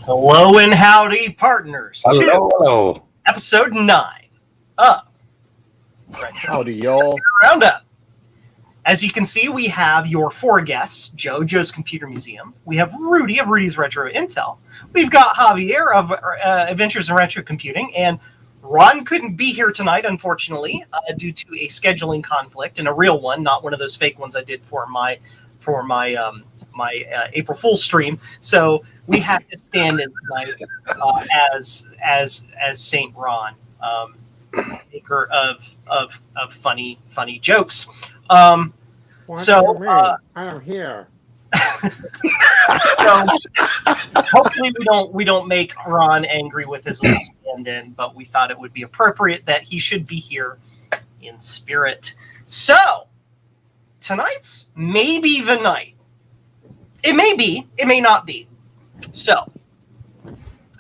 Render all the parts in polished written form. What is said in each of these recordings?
Hello and howdy, partners. Hello. Episode 9 of Howdy, y'all. Roundup. As you can see, we have your 4 guests: Joe's Computer Museum. We have Rudy of Rudy's Retro Intel. We've got Javier of Adventures in Retro Computing, and Ron couldn't be here tonight, unfortunately, due to a scheduling conflict, and a real one, not one of those fake ones I did for my April Fool's stream. So we have to stand in tonight as Saint Ron, maker of funny jokes. I am here. So hopefully we don't make Ron angry with his little stand-in, but we thought it would be appropriate that he should be here in spirit. So tonight's maybe the night. It may be, it may not be. So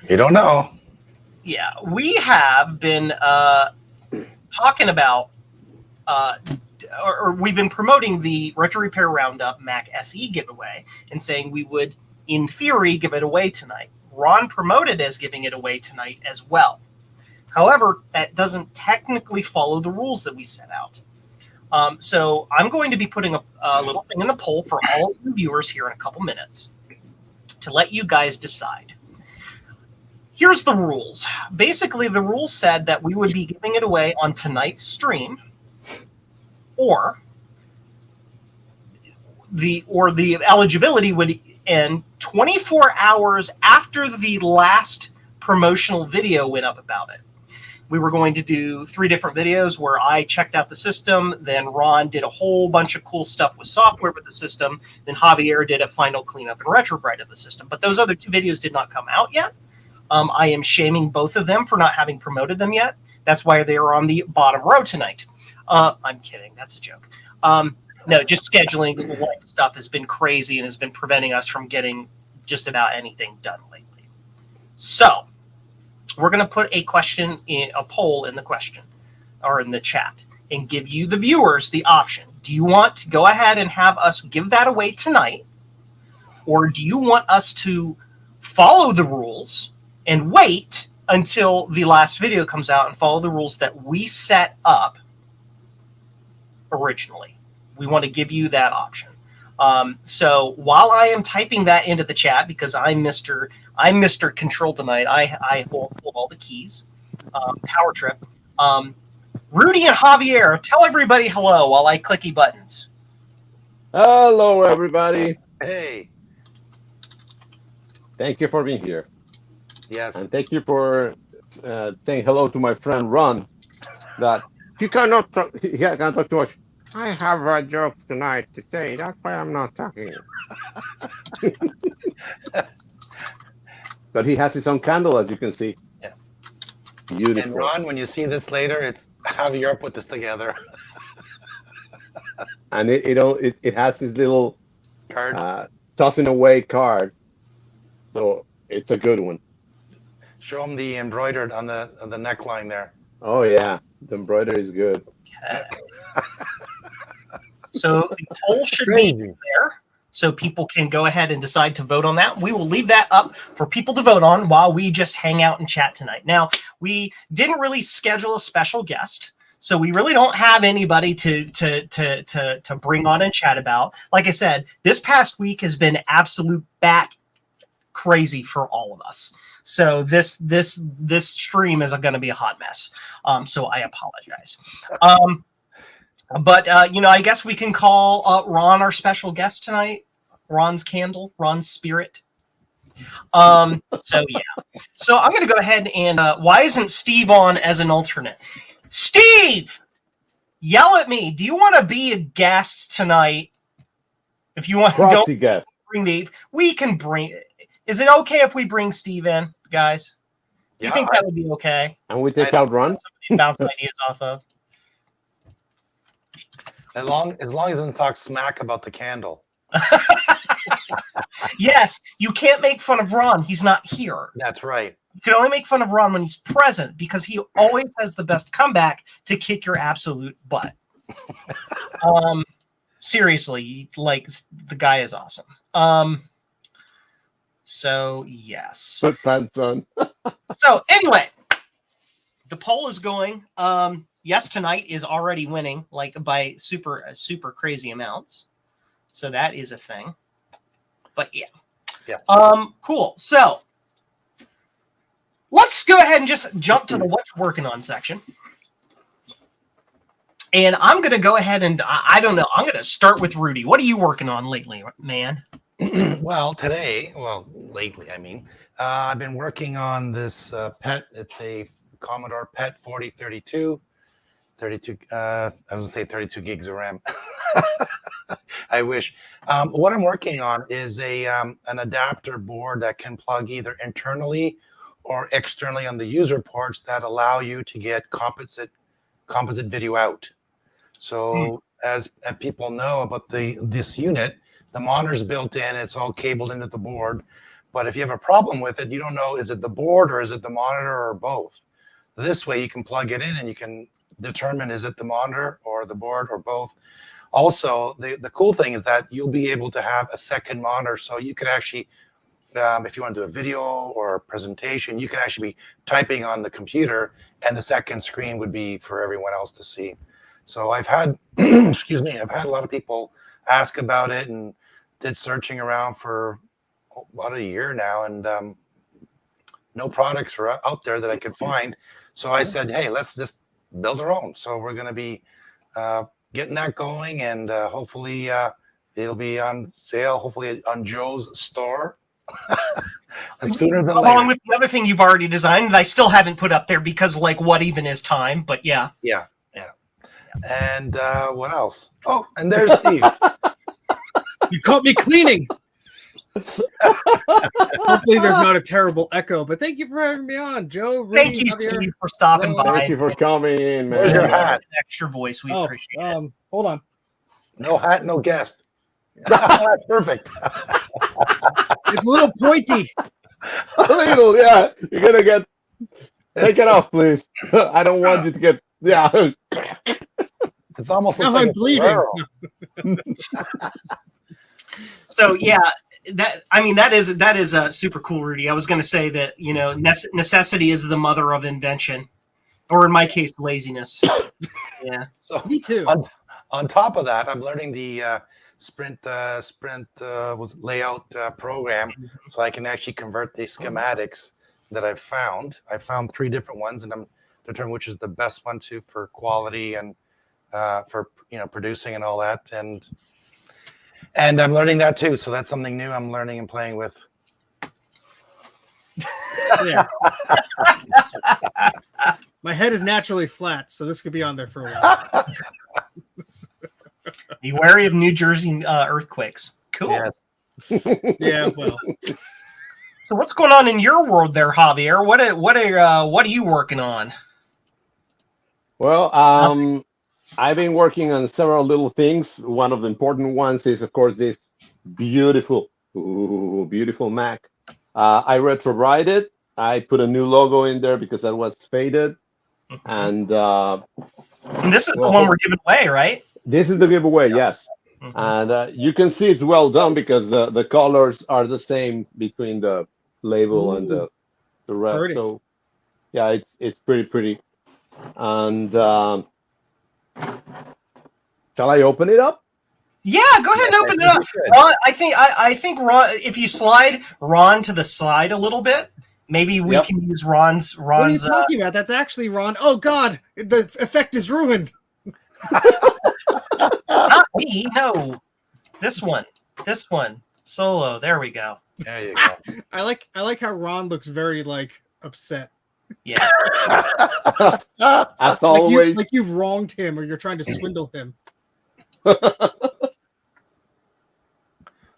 You don't know. yeah, we have been talking about or we've been promoting the Retro Repair Roundup MacSE Giveaway and saying we would, in theory, give it away tonight. Ron promoted as giving it away tonight as well. However, that doesn't technically follow the rules that we set out. So I'm going to be putting a little thing in the poll for all of the viewers here in a couple minutes to let you guys decide. Here's the rules. Basically, the rules said that we would be giving it away on tonight's stream, or the eligibility would end 24 hours after the last promotional video went up about it. We were going to do 3 different videos where I checked out the system, then Ron did a whole bunch of cool stuff with software with the system, then Javier did a final cleanup and retrobrite of the system. But those other 2 videos did not come out yet. I am shaming both of them for not having promoted them yet. That's why they are on the bottom row tonight. I'm kidding. That's a joke. No, just scheduling stuff has been crazy and has been preventing us from getting just about anything done lately. So we're going to put a poll in the question or in the chat and give you, the viewers, the option. Do you want to go ahead and have us give that away tonight? Or do you want us to follow the rules and wait until the last video comes out and follow the rules that we set up originally? We want to give you that option. So while I am typing that into the chat, because I'm Mr. Control tonight, I hold all the keys. Power trip. Rudy and Javier, tell everybody hello while I clicky buttons. Hello, everybody. Hey. Thank you for being here. Yes. And thank you for saying hello to my friend Ron. That he cannot talk, he can't talk too much. I have a joke tonight to say. That's why I'm not talking. But he has his own candle, as you can see. Yeah. Beautiful. And Ron, when you see this later, it's Javier put this together. And it has this little Card. tossing away card. So it's a good one. Show him the embroidered on the neckline there. Oh yeah, the embroidery is good. Okay. So the poll should be there, so people can go ahead and decide to vote on that. We will leave that up for people to vote on while we just hang out and chat tonight. Now, we didn't really schedule a special guest, so we really don't have anybody to bring on and chat about. Like I said, this past week has been absolute bat crazy for all of us. So this stream is going to be a hot mess. So I apologize. But I guess we can call Ron our special guest tonight. Ron's candle, Ron's spirit. So yeah. So I'm going to go ahead and why isn't Steve on as an alternate? Steve, yell at me. Do you want to be a guest tonight? If you want, Proxy guest. Bring we can bring. Is it okay if we bring Steve in, guys? You think that would be okay? And we take out Ron? Bounce ideas off of. As long as he doesn't talk smack about the candle. Yes, you can't make fun of Ron. He's not here. That's right. You can only make fun of Ron when he's present, because he always has the best comeback to kick your absolute butt. Seriously, like, the guy is awesome. So yes. Put pants on. So anyway, the poll is going. Yes, tonight is already winning, like by super crazy amounts. So that is a thing. But yeah. Cool. So let's go ahead and just jump to the what you're working on section. And I'm going to go ahead and, I don't know, I'm going to start with Rudy. What are you working on lately, man? Well, lately, I mean, I've been working on this PET. It's a Commodore PET 4032. I was going to say 32 gigs of RAM. I wish. What I'm working on is an adapter board that can plug either internally or externally on the user ports that allow you to get composite video out. So as people know about this unit, the monitor's built in, it's all cabled into the board. But if you have a problem with it, you don't know, is it the board or is it the monitor or both? This way you can plug it in and you can determine, is it the monitor or the board or both? Also, the cool thing is that you'll be able to have a second monitor. So you could actually, if you want to do a video or a presentation, you can actually be typing on the computer and the second screen would be for everyone else to see. So I've had, excuse me, I've had a lot of people ask about it and did searching around for about a year now, and no products are out there that I could find. So I said, hey, let's just build our own. So we're going to be getting that going, and hopefully it'll be on sale, hopefully on Joe's store. Sooner than Along later. with the other thing you've already designed that I still haven't put up there because, like, what even is time? But yeah. Yeah. And what else? Oh, and there's Steve. You caught me cleaning. Hopefully there's not a terrible echo, but thank you for having me on, Joe. Rudy, Thank you, Javier. Steve, for stopping by. Thank you for coming in, man. Where's your hat? Extra voice. We appreciate it. Hold on. No hat, no guest. That's perfect. It's a little pointy. A little, yeah. You're gonna get. Take it off, please. I don't want you to get. Yeah. It's almost Now like I'm bleeding. So yeah, that is super cool, Rudy. I was going to say that, you know, necessity is the mother of invention, or in my case, laziness. Yeah. So Me too. On top of that, I'm learning the Sprint layout program, so I can actually convert the schematics that I've found. I found 3 different ones, and I'm determining which is the best one for quality and for producing and all that. And I'm learning that too. So that's something new I'm learning and playing with. Yeah. My head is naturally flat, so this could be on there for a while. Be wary of New Jersey earthquakes. Cool. Yes. Yeah, well. So what's going on in your world there, Javier? What are you working on? Well, I've been working on several little things. One of the important ones is, of course, this beautiful Mac. I retrowrite it. I put a new logo in there because that was faded. And this is the one we're giving away, right? This is the giveaway, yes. And you can see it's well done because the colors are the same between the label and the rest. Pretty. So, yeah, it's pretty. And shall I open it up? Yeah, go ahead and open it up. Ron, I think Ron, if you slide Ron to the side a little bit, maybe we can use Ron's. What are you talking about? That's actually Ron. Oh God, the effect is ruined. Not me, no. This one. Solo. There we go. There you go. I like how Ron looks very upset. Yeah. As always. Like you've wronged him or you're trying to swindle him.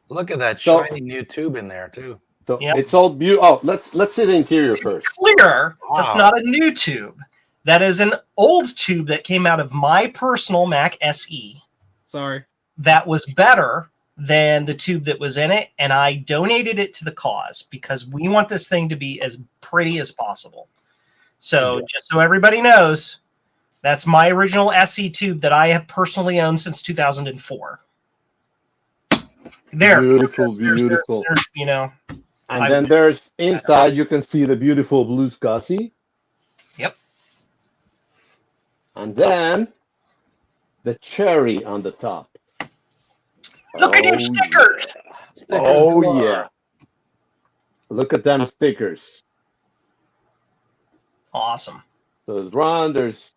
Look at that shiny new tube in there too. So it's all beautiful. Oh, let's see the interior first. Clear. Wow. That's not a new tube. That is an old tube that came out of my personal Mac SE. Sorry. That was better than the tube that was in it, and I donated it to the cause because we want this thing to be as pretty as possible. So just so everybody knows, that's my original SE tube that I have personally owned since 2004. There. Beautiful. There's, And then there's inside, you can see the beautiful blue SCSI. Yep. And then the cherry on the top. Look at your stickers. Yeah. Oh, yeah. Look at them stickers. Awesome. So there's Ron, there's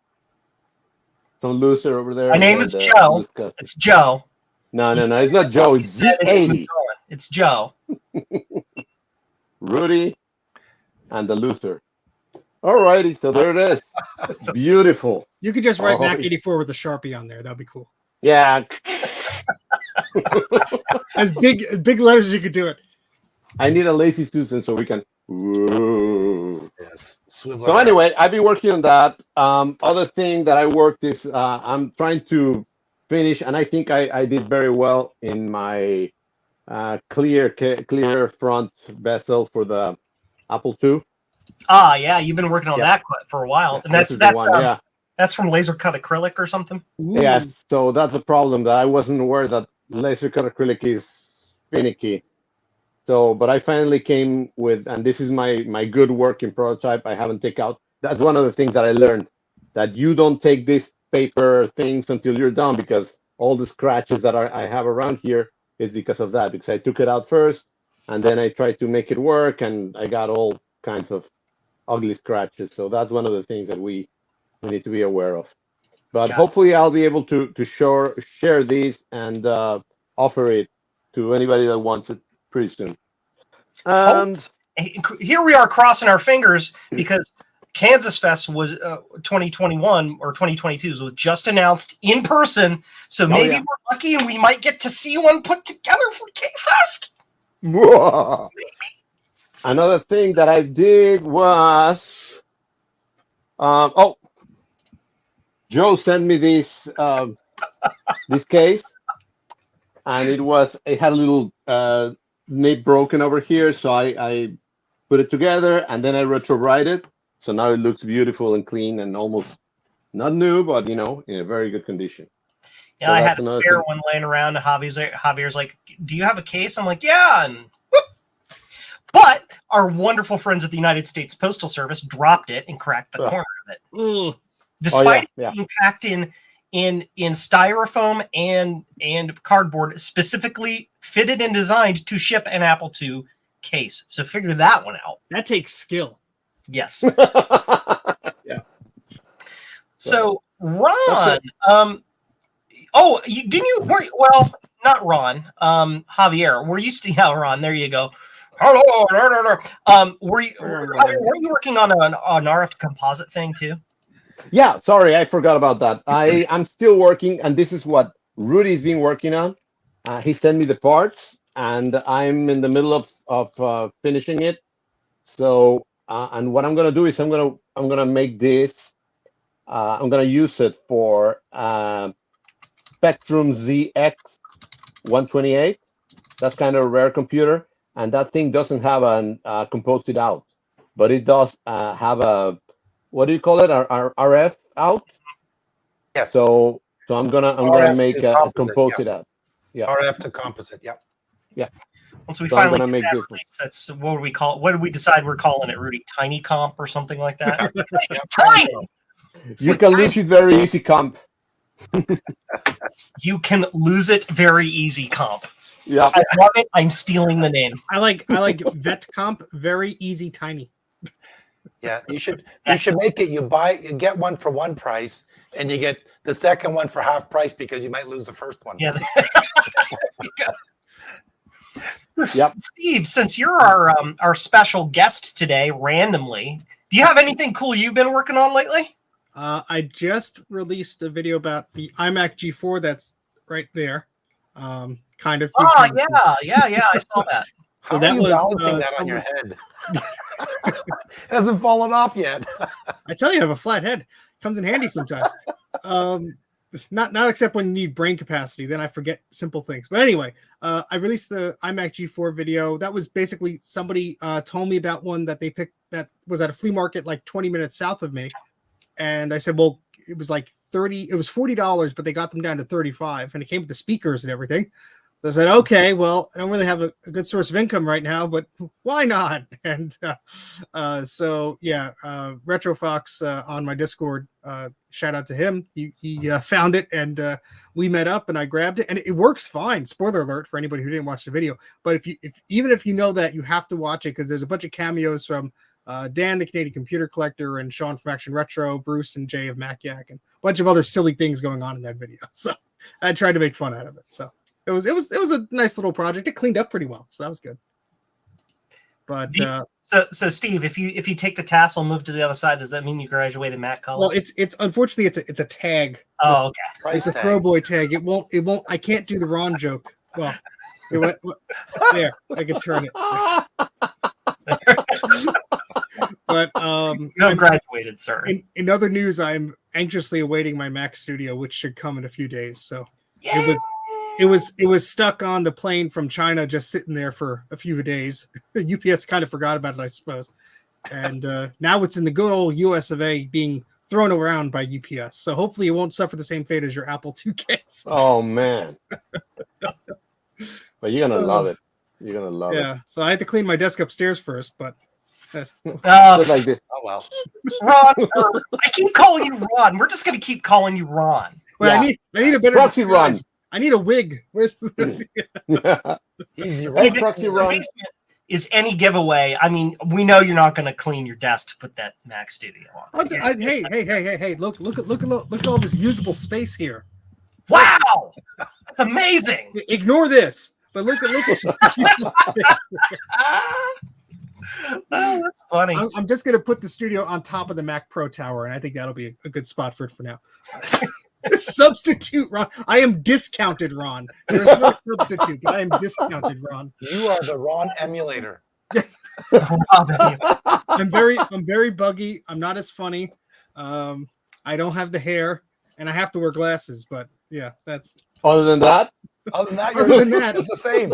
some loser over there. My name is Joe. It's Joe. No, it's not Joe. It's Z80. It's Joe. Rudy and the loser. All righty, so there it is. Beautiful. You could just write Mac 84 with a Sharpie on there. That'd be cool. Yeah. As big letters as you could do it. I need a lazy Susan so we can. Whoa. Yes. So anyway, I've been working on that. Other thing that I worked is I'm trying to finish, and I think I did very well in my clear front bezel for the Apple II. Ah, yeah, you've been working on that for a while, and that's from laser cut acrylic or something. Ooh. Yes, so that's a problem that I wasn't aware that laser cut acrylic is finicky. So, but I finally came with, and this is my good working prototype. I haven't taken out. That's one of the things that I learned, that you don't take these paper things until you're done, because all the scratches that I have around here is because of that. Because I took it out first, and then I tried to make it work, and I got all kinds of ugly scratches. So that's one of the things that we need to be aware of. But hopefully I'll be able to share these and offer it to anybody that wants it pretty soon. And here we are crossing our fingers because Kansas Fest was 2021 or 2022 was just announced in person. So maybe we're lucky and we might get to see one put together for K-Fest. Another thing that I did was, Joe sent me this this case, and it had a little nib broken over here, so I put it together and then I retro-write it, so now it looks beautiful and clean and almost not new, but in a very good condition. Yeah, so I had a spare one laying around, and Javier's like, "Do you have a case?" I'm like, "Yeah," and whoop. But our wonderful friends at the United States Postal Service dropped it and cracked the corner of it. Ugh. Despite it being packed in styrofoam and cardboard, specifically fitted and designed to ship an Apple II case. So figure that one out. That takes skill. Yes. Yeah. So Ron, not Ron, Javier, were you Ron, there you go. Hello. Were you working on an RF composite thing too? Yeah, sorry, I forgot about that. I'm still working, and this is what Rudy's been working on. He sent me the parts, and I'm in the middle of finishing it. So, and what I'm gonna do is I'm gonna make this. I'm gonna use it for Spectrum ZX 128. That's kind of a rare computer, and that thing doesn't have an composite out, but it does have a, what do you call it? Our RF out. Yes. So I'm gonna make a composite out. Yeah. RF to composite. Yeah. Yeah. Once we finally make that release, that's what do we call it? What did we decide we're calling it, Rudy? Tiny comp or something like that? Tiny. You can lose it very easy, comp. You can lose it very easy, comp. Yeah. I love it. I'm stealing the name. I like vet comp, very easy, tiny. Yeah, you should make it. You get one for one price, and you get the second one for half price because you might lose the first one. Yeah. Yep. Steve, since you're our special guest today, randomly, do you have anything cool you've been working on lately? I just released a video about the iMac G4 that's right there. Kind of. Oh, yeah, I saw that. So that was balancing that on your head. It hasn't fallen off yet. I tell you, I have a flat head. Comes in handy sometimes. Not except when you need brain capacity. Then I forget simple things. But anyway, I released the iMac G4 video. That was basically somebody told me about one that they picked that was at a flea market like 20 minutes south of me. And I said, well, it was like $40, but they got them down to $35, and it came with the speakers and everything. So I said, okay, well, I don't really have a good source of income right now, but why not? And so, yeah, RetroFox on my Discord, shout out to him. He found it, and we met up, and I grabbed it, and it works fine. Spoiler alert for anybody who didn't watch the video. But even if you know that, you have to watch it because there's a bunch of cameos from Dan, the Canadian Computer Collector, and Sean from Action Retro, Bruce and Jay of MacYak, and a bunch of other silly things going on in that video. So I tried to make fun out of it. So. It was a nice little project. It cleaned up pretty well, so that was good. But so Steve, if you take the tassel and move to the other side, does that mean you graduated Mac college? Well, it's unfortunately it's a tag. Okay. It's a throwboy tag. It won't. I can't do the Ron joke. Well, it went there. I can turn it. But you graduated, sir. In other news, I'm anxiously awaiting my Mac Studio, which should come in a few days. So Yay! It was stuck on the plane from China, just sitting there for a few days. UPS kind of forgot about it, I suppose. And now it's in the good old US of A being thrown around by UPS. So hopefully it won't suffer the same fate as your Apple IIs. Oh, man. But you're going to love it. You're going to love it. Yeah. So I had to clean my desk upstairs first, but... Just like this. Oh, well. Ron, I keep calling you Ron. We're just going to keep calling you Ron. Well, yeah. I need a better proxy run. I need a wig. Where's the proxy run? Is any giveaway? I mean, we know you're not going to clean your desk to put that Mac Studio on. Hey! Look at all this usable space here. Wow, that's amazing. Ignore this, but look at. Oh, that's funny. I'm just gonna put the studio on top of the Mac Pro tower, and I think that'll be a good spot for it for now. Substitute Ron. I am discounted Ron. There's no substitute, but I am discounted Ron. You are the Ron emulator. I'm very buggy. I'm not as funny. I don't have the hair, and I have to wear glasses. But yeah, that's other than that. It's the same.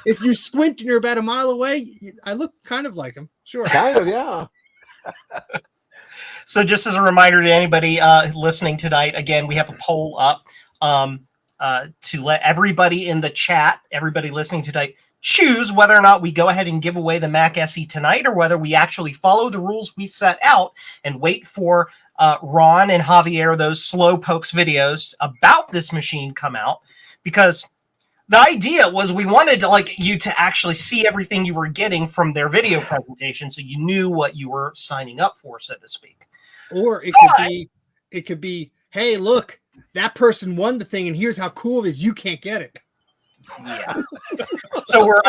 If you squint and you're about a mile away, I look kind of like him. Sure. Kind of, yeah. So just as a reminder to anybody listening tonight, again, we have a poll up to let everybody in the chat, everybody listening tonight, choose whether or not we go ahead and give away the Mac SE tonight or whether we actually follow the rules we set out and wait for Ron and Javier, those slow pokes videos about this machine come out. Because the idea was we wanted you to actually see everything you were getting from their video presentation so you knew what you were signing up for, so to speak. Or it could be, hey, look, that person won the thing, and here's how cool it is. You can't get it. Yeah. So we're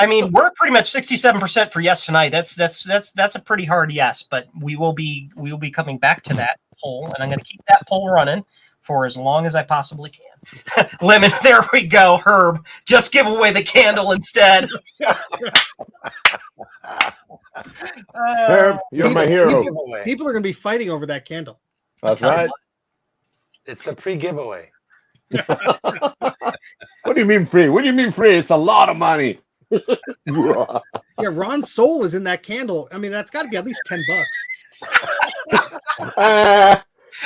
pretty much 67% for yes tonight. That's a pretty hard yes, but we will be coming back to that poll, and I'm going to keep that poll running for as long as I possibly can. Lemon, there we go. Herb, just give away the candle instead. Herb, you're my hero. People are going to be fighting over that candle. That's right. It's the pre-giveaway. What do you mean free? What do you mean free? It's a lot of money. Yeah, Ron's soul is in that candle. I mean, that's got to be at least $10.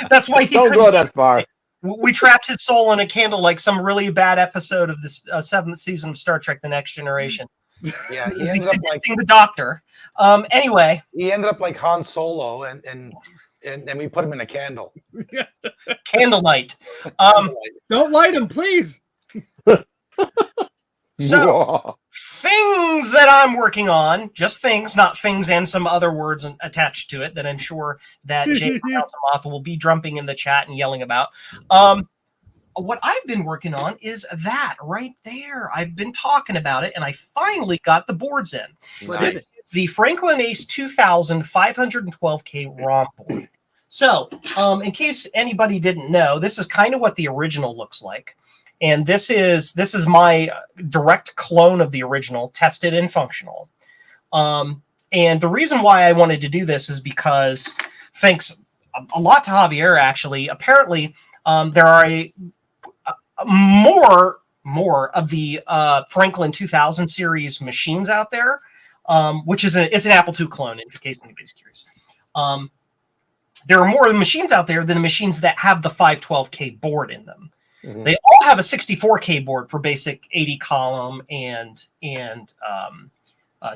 That's why he don't go that far. We trapped his soul in a candle like some really bad episode of this 7th season of Star Trek: The Next Generation. Yeah, he ended up like the Doctor. Anyway, he ended up like Han Solo, and we put him in a candle. Candlelight. Don't light him, please. So things that I'm working on, just things, not things and some other words attached to it that I'm sure that Jay Moth will be jumping in the chat and yelling about. What I've been working on is that right there. I've been talking about it, and I finally got the boards in. Nice. This is the Franklin Ace 2000 512K ROM board. So, in case anybody didn't know, this is kind of what the original looks like. And this is my direct clone of the original, tested and functional. And the reason why I wanted to do this is because, thanks a lot to Javier, actually, apparently there are more of the Franklin 2000 series machines out there, which is it's an Apple II clone, in case anybody's curious. There are more machines out there than the machines that have the 512K board in them. Mhm. They all have a 64K board for basic 80 column and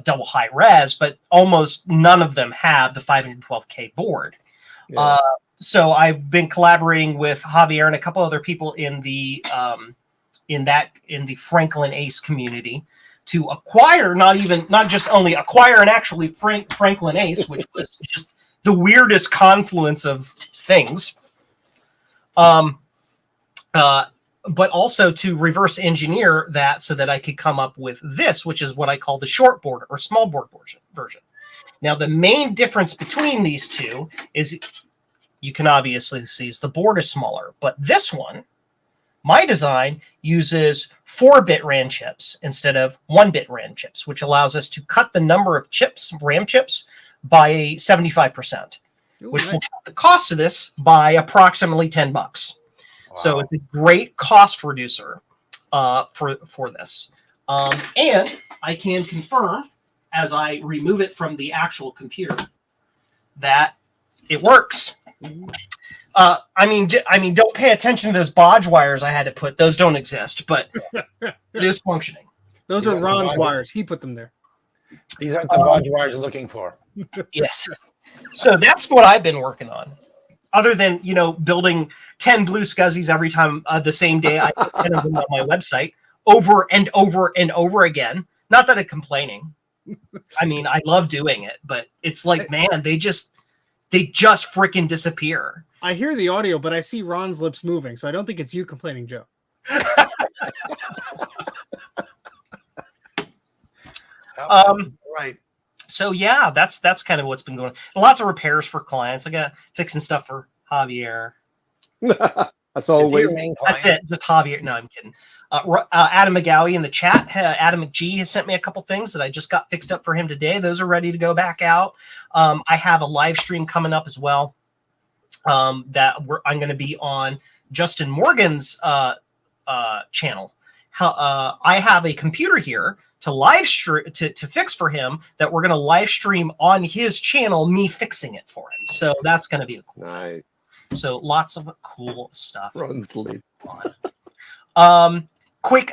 double high res, but almost none of them have the 512K board. Yeah. So I've been collaborating with Javier and a couple other people in the Franklin Ace community to acquire, not just only acquire and actually Franklin Ace, which was just the weirdest confluence of things. But also to reverse engineer that so that I could come up with this, which is what I call the short board or small board version. Now, the main difference between these two is you can obviously see is the board is smaller, but this one, my design, uses 4-bit RAM chips instead of 1-bit RAM chips, which allows us to cut the number of chips, RAM chips, by 75%, which will cut the cost of this by approximately $10. Wow. So it's a great cost reducer for this. And I can confirm, as I remove it from the actual computer, that it works. I mean, don't pay attention to those bodge wires I had to put. Those don't exist, but it is functioning. Those are Ron's wires. He put them there. These aren't the bodge wires you're looking for. Yes. So that's what I've been working on. Other than, building 10 blue scuzzies every time the same day, I put 10 of them on my website over and over and over again. Not that I'm complaining. I mean, I love doing it, but it's like, man, they just freaking disappear. I hear the audio, but I see Ron's lips moving, so I don't think it's you complaining, Joe. Right. So yeah, that's kind of what's been going on. Lots of repairs for clients. I got fixing stuff for Javier. That's always. That's it. Just Javier. No, I'm kidding. Adam McGowie in the chat. Adam McG has sent me a couple things that I just got fixed up for him today. Those are ready to go back out. I have a live stream coming up as well. That I'm going to be on Justin Morgan's channel. I have a computer here to live stream to fix for him that we're going to live stream on his channel, me fixing it for him. So that's going to be a cool thing. So lots of cool stuff. A quick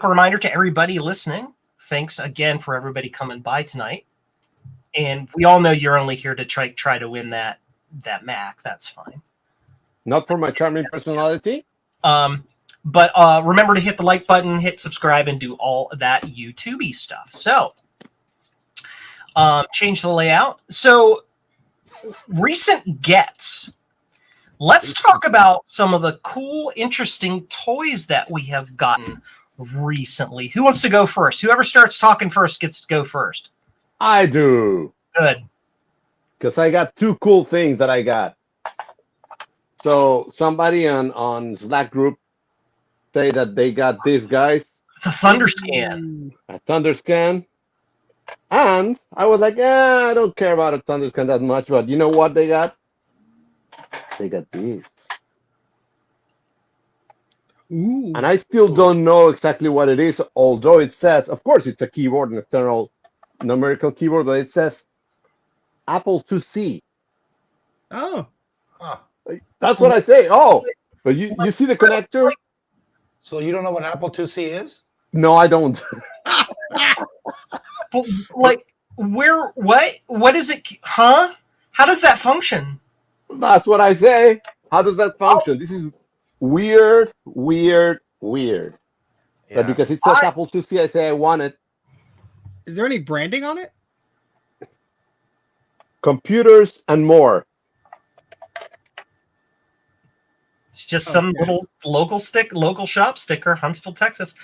reminder to everybody listening. Thanks again for everybody coming by tonight. And we all know you're only here to try to win that Mac. That's fine. Not for my charming personality. But remember to hit the like button, hit subscribe, and do all of that YouTube-y stuff. So, change the layout. So, recent gets. Let's talk about some of the cool, interesting toys that we have gotten recently. Who wants to go first? Whoever starts talking first gets to go first. I do. Good. Because I got 2 cool things that I got. So, somebody on Slack group say that they got these guys. It's a Thunderscan. A Thunderscan. And I was like, I don't care about a Thunderscan that much, but you know what they got? They got these. Ooh. And I still don't know exactly what it is, although it says, of course, it's a keyboard, an external numerical keyboard, but it says Apple IIc. Oh. Huh. That's what I say. Oh, but you see the connector? So you don't know what Apple IIc is? No, I don't. But, like, what is it? Huh? How does that function? That's what I say. How does that function? This is weird. Yeah. But because it says Apple IIc, I say I want it. Is there any branding on it? Computers and more. It's just some little local shop sticker, Huntsville, Texas.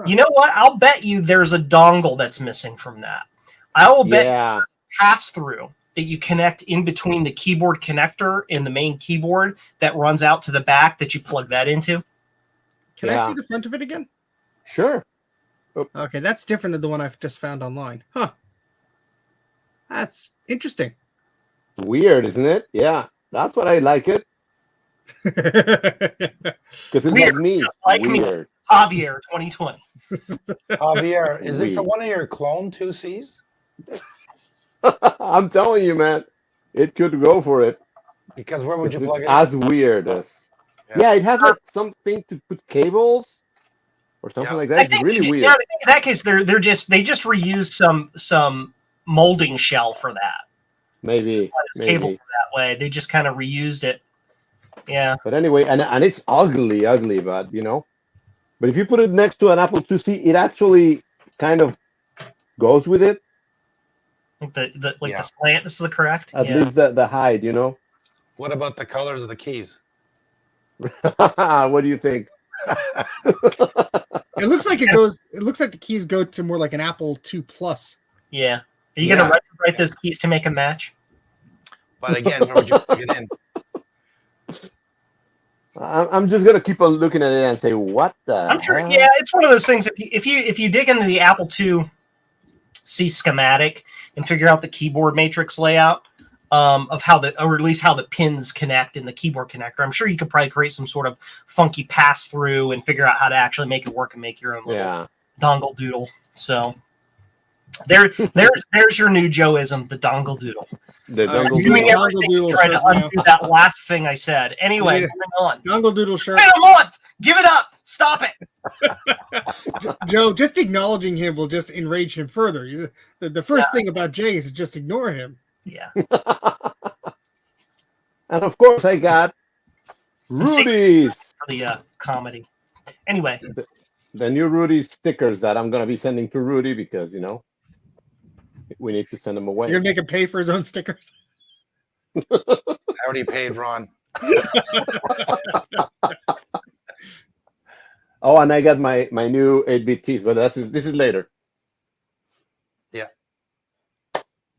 You know what? I'll bet you there's a dongle that's missing from that. I will bet pass through that you connect in between the keyboard connector and the main keyboard that runs out to the back that you plug that into. Can I see the front of it again? Sure. Okay, that's different than the one I've just found online. Huh. That's interesting. Weird, isn't it? Yeah. That's what I like it. Because it's like me. Like me. Javier 2020. Javier, is it for one of your clone 2Cs? I'm telling you, man. It could go for it. Because where would you plug it in? As weird as. Yeah, it has like something to put cables or something like that. I It's think really weird. yeah, I think in that case, they just reused some molding shell for that. Maybe. Cable for that way. They just kind of reused it. Yeah. But anyway, and it's ugly, but But if you put it next to an Apple IIc, it actually kind of goes with it. The slant. This is the correct. At least the height, What about the colors of the keys? What do you think? It looks like it goes. It looks like the keys go to more like an Apple II Plus. Yeah. Are you gonna write those keys to make a match? But again, where would you plug it in? I'm just gonna keep on looking at it and say, what the? I'm sure. hell? Yeah, it's one of those things. If you dig into the Apple IIc schematic and figure out the keyboard matrix layout of how or at least how the pins connect in the keyboard connector, I'm sure you could probably create some sort of funky pass through and figure out how to actually make it work and make your own little dongle doodle. So there's your new Joeism, the dongle doodle. The dongle I'm doing doodle. everything to try to undo that last thing I said. Anyway, moving on. Dongle doodle shirt. Wait a month. Give it up. Stop it. Joe, just acknowledging him will just enrage him further. The first thing about Jay is to just ignore him. Yeah. And of course, I got Rudy's. For the comedy. Anyway. The new Rudy stickers that I'm going to be sending to Rudy because, we need to send them away. You're going to make him pay for his own stickers? I already paid Ron. Oh, and I got my new 8-bit tees, but this is later. Yeah.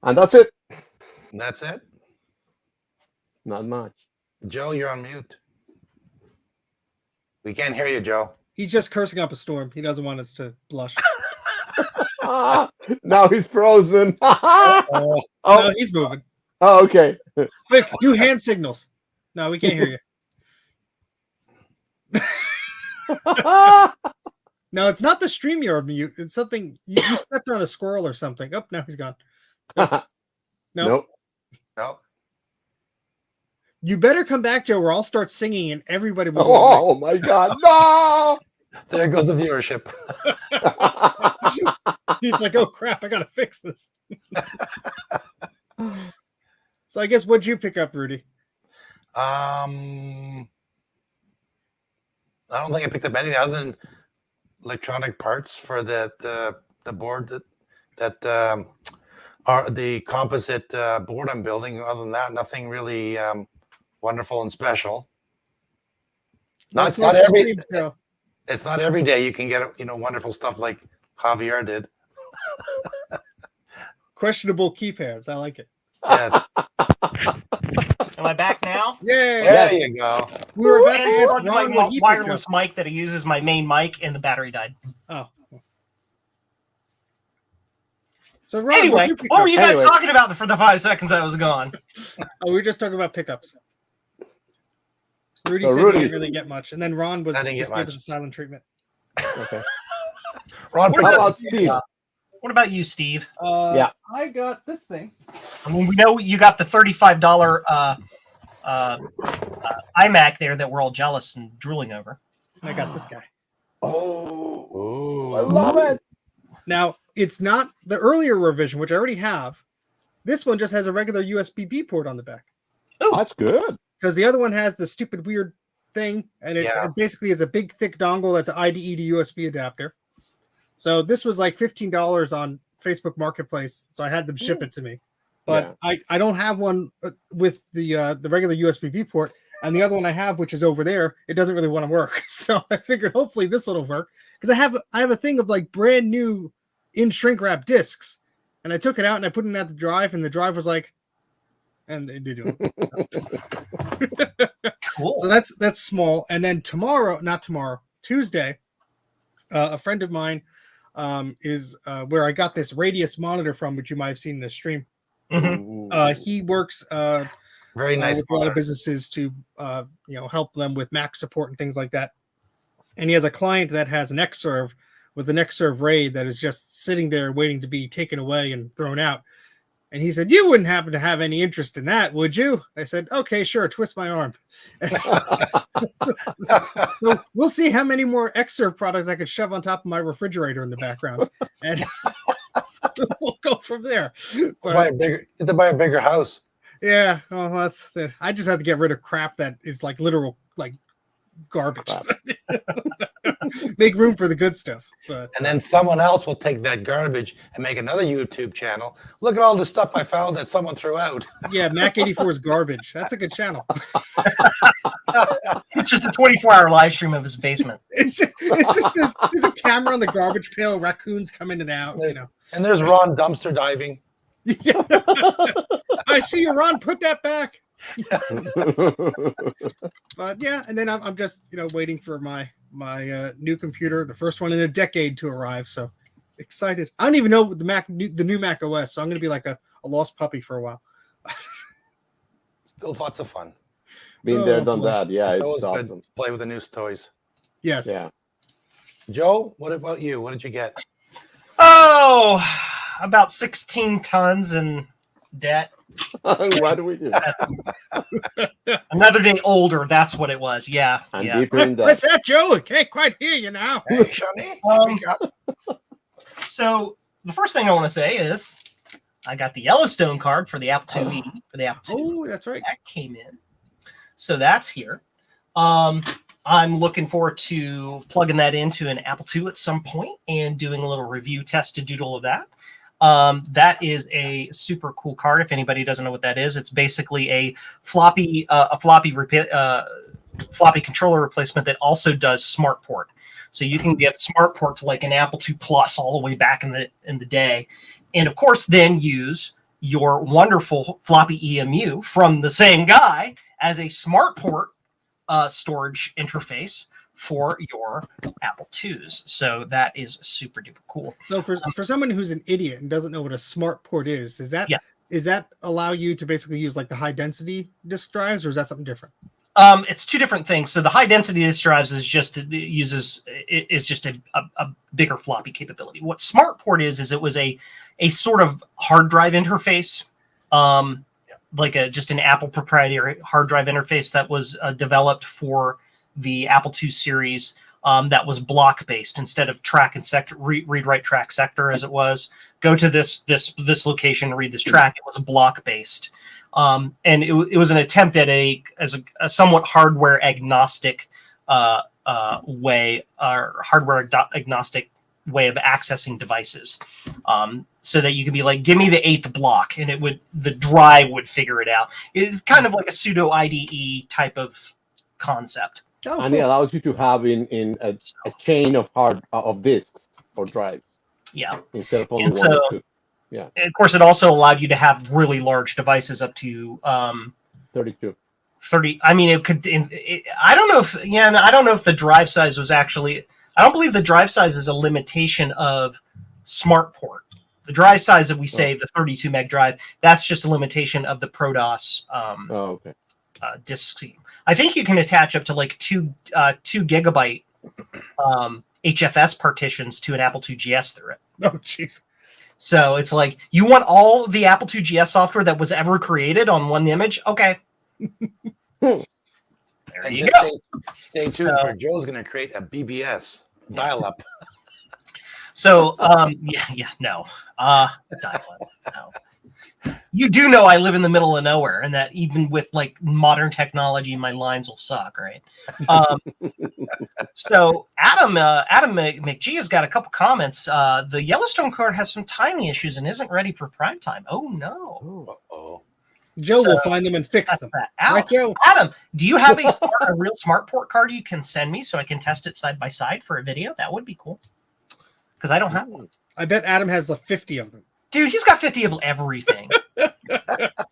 And that's it. That's it? Not much. Joe, you're on mute. We can't hear you, Joe. He's just cursing up a storm. He doesn't want us to blush. Now he's frozen. No, he's moving. Oh, okay. Quick, do hand signals. No, we can't hear you. No, it's not the StreamYard mute. It's something you stepped on a squirrel or something. Oh, now he's gone. Nope. No. You better come back, Joe, or I'll start singing and everybody will go. Oh my God. No. There goes the viewership. He's like, oh crap, I gotta fix this. So I guess what'd you pick up, Rudy? I don't think I picked up anything other than electronic parts for the board that are the composite board I'm building. Other than that, nothing really wonderful and special. It's not every day you can get wonderful stuff like Javier did. Questionable keypads. I like it. Yes. Am I back now? Yeah. There you go. We were about to ask My Ron what he picked wireless up. mic that he uses my main mic and the battery died. Oh. So Ron, Anyway, what'd you pick what up? were you guys talking about for the 5 seconds I was gone? Oh, we were just talking about pickups. Rudy said he didn't really get much, and then Ron was just gave us a silent treatment. Okay. Ron, How about Steve? What about you, Steve? Yeah. I got this thing. I mean, we know you got the $35 iMac there that we're all jealous and drooling over. And I got this guy. Oh, I love it. Now, it's not the earlier revision, which I already have. This one just has a regular USB-B port on the back. Oh, that's good. Because the other one has the stupid weird thing, and it basically is a big, thick dongle that's an IDE to USB adapter. So this was like $15 on Facebook Marketplace, so I had them ship it to me. But I don't have one with the regular USB-B port, and the other one I have, which is over there, it doesn't really want to work. So I figured hopefully this will work, because I have a thing of like brand new in shrink wrap discs, and I took it out and I put it in at the drive, and the drive was like, and it did do it. Cool. So that's small. And then Tuesday, a friend of mine is where I got this Radius monitor from, which you might have seen in the stream. Mm-hmm. He works very nice with a lot of businesses to help them with Mac support and things like that. And he has a client that has an XServe with an XServe RAID that is just sitting there waiting to be taken away and thrown out. And he said, "You wouldn't happen to have any interest in that, would you?" I said, "Okay, sure. Twist my arm." So we'll see how many more Xserve products I could shove on top of my refrigerator in the background, and we'll go from there. But, you have to buy a bigger house. yeah, well, that's it. I just have to get rid of crap that is like literal like garbage. Make room for the good stuff. But And then someone else will take that garbage and make another YouTube channel. Look at all the stuff I found that someone threw out. yeah, Mac 84 is garbage. That's a good channel. It's just a 24-hour live stream of his basement. It's just there's a camera on the garbage pail, raccoons come in and out, you know. And there's Ron dumpster diving. I see you, Ron. Put that back. But yeah, and then I'm just waiting for my new computer, the first one in a decade, to arrive. So excited! I don't even know the new Mac OS, so I'm going to be like a lost puppy for a while. Still lots of fun. Been there, done that. Yeah, It's it's always awesome. good to play with the new toys. Yes. Yeah. Joe, what about you? What did you get? Oh, about 16 tons in debt. Why do we do? Another day older. That's what it was. Yeah. I'm Yeah. deeper in What's that. that, Joe? I can't quite hear you now. Hey, Johnny. So the first thing I want to say is I got the Yellowstone card for the Apple IIe for the Apple II. Oh, that's right. That came in. So that's here. I'm looking forward to plugging that into an Apple II at some point and doing a little review test to doodle of that. That is a super cool card. If anybody doesn't know what that is, it's basically a floppy controller replacement that also does smart port. So you can get smart port to like an Apple II Plus all the way back in the day, and of course then use your wonderful floppy EMU from the same guy as a smart port storage interface for your Apple IIs. So that is super duper cool. So for someone who's an idiot and doesn't know what a smart port is that Yes. Is that allow you to basically use like the high density disk drives, or is that something different? It's two different things. So the high density disk drives is just a bigger floppy capability. What smart port is it was a sort of hard drive interface, like just an Apple proprietary hard drive interface that was developed for the Apple II series, that was block based instead of track and sector, read write track sector as it was. Go to this location, read this track. It was block based, and it was an attempt at a somewhat hardware agnostic way, or hardware agnostic way of accessing devices, so that you could be like, give me the 8th block, and the drive would figure it out. It's kind of like a pseudo IDE type of concept. Oh, And it cool. allows you to have in a chain of disks or drives Yeah. instead of only And one or so- two. And of course, it also allowed you to have really large devices up to 32. 30. I mean, I don't know if the drive size was actually. I don't believe the drive size is a limitation of smart port. The drive size that we say, the 32 meg drive, that's just a limitation of the ProDOS Okay. disk scheme. I think you can attach up to like 2 gigabyte HFS partitions to an Apple II GS through it. Oh, jeez. So it's like, you want all the Apple II GS software that was ever created on one image? Okay. There And you just go. Stay tuned So- for Joe's going to create a BBS dial-up. So, no. Dial-up, no. You do know I live in the middle of nowhere, and that even with like modern technology, my lines will suck, right? So Adam McGee has got a couple comments. The Yellowstone card has some timing issues and isn't ready for prime time. Oh no! Uh-oh. Joe will So- find them and fix Cut them. that out. Right, Joe? Adam, do you have a real smart port card you can send me so I can test it side by side for a video? That would be cool. Because I don't have one. I bet Adam has like 50 of them. Dude, he's got 50 of everything.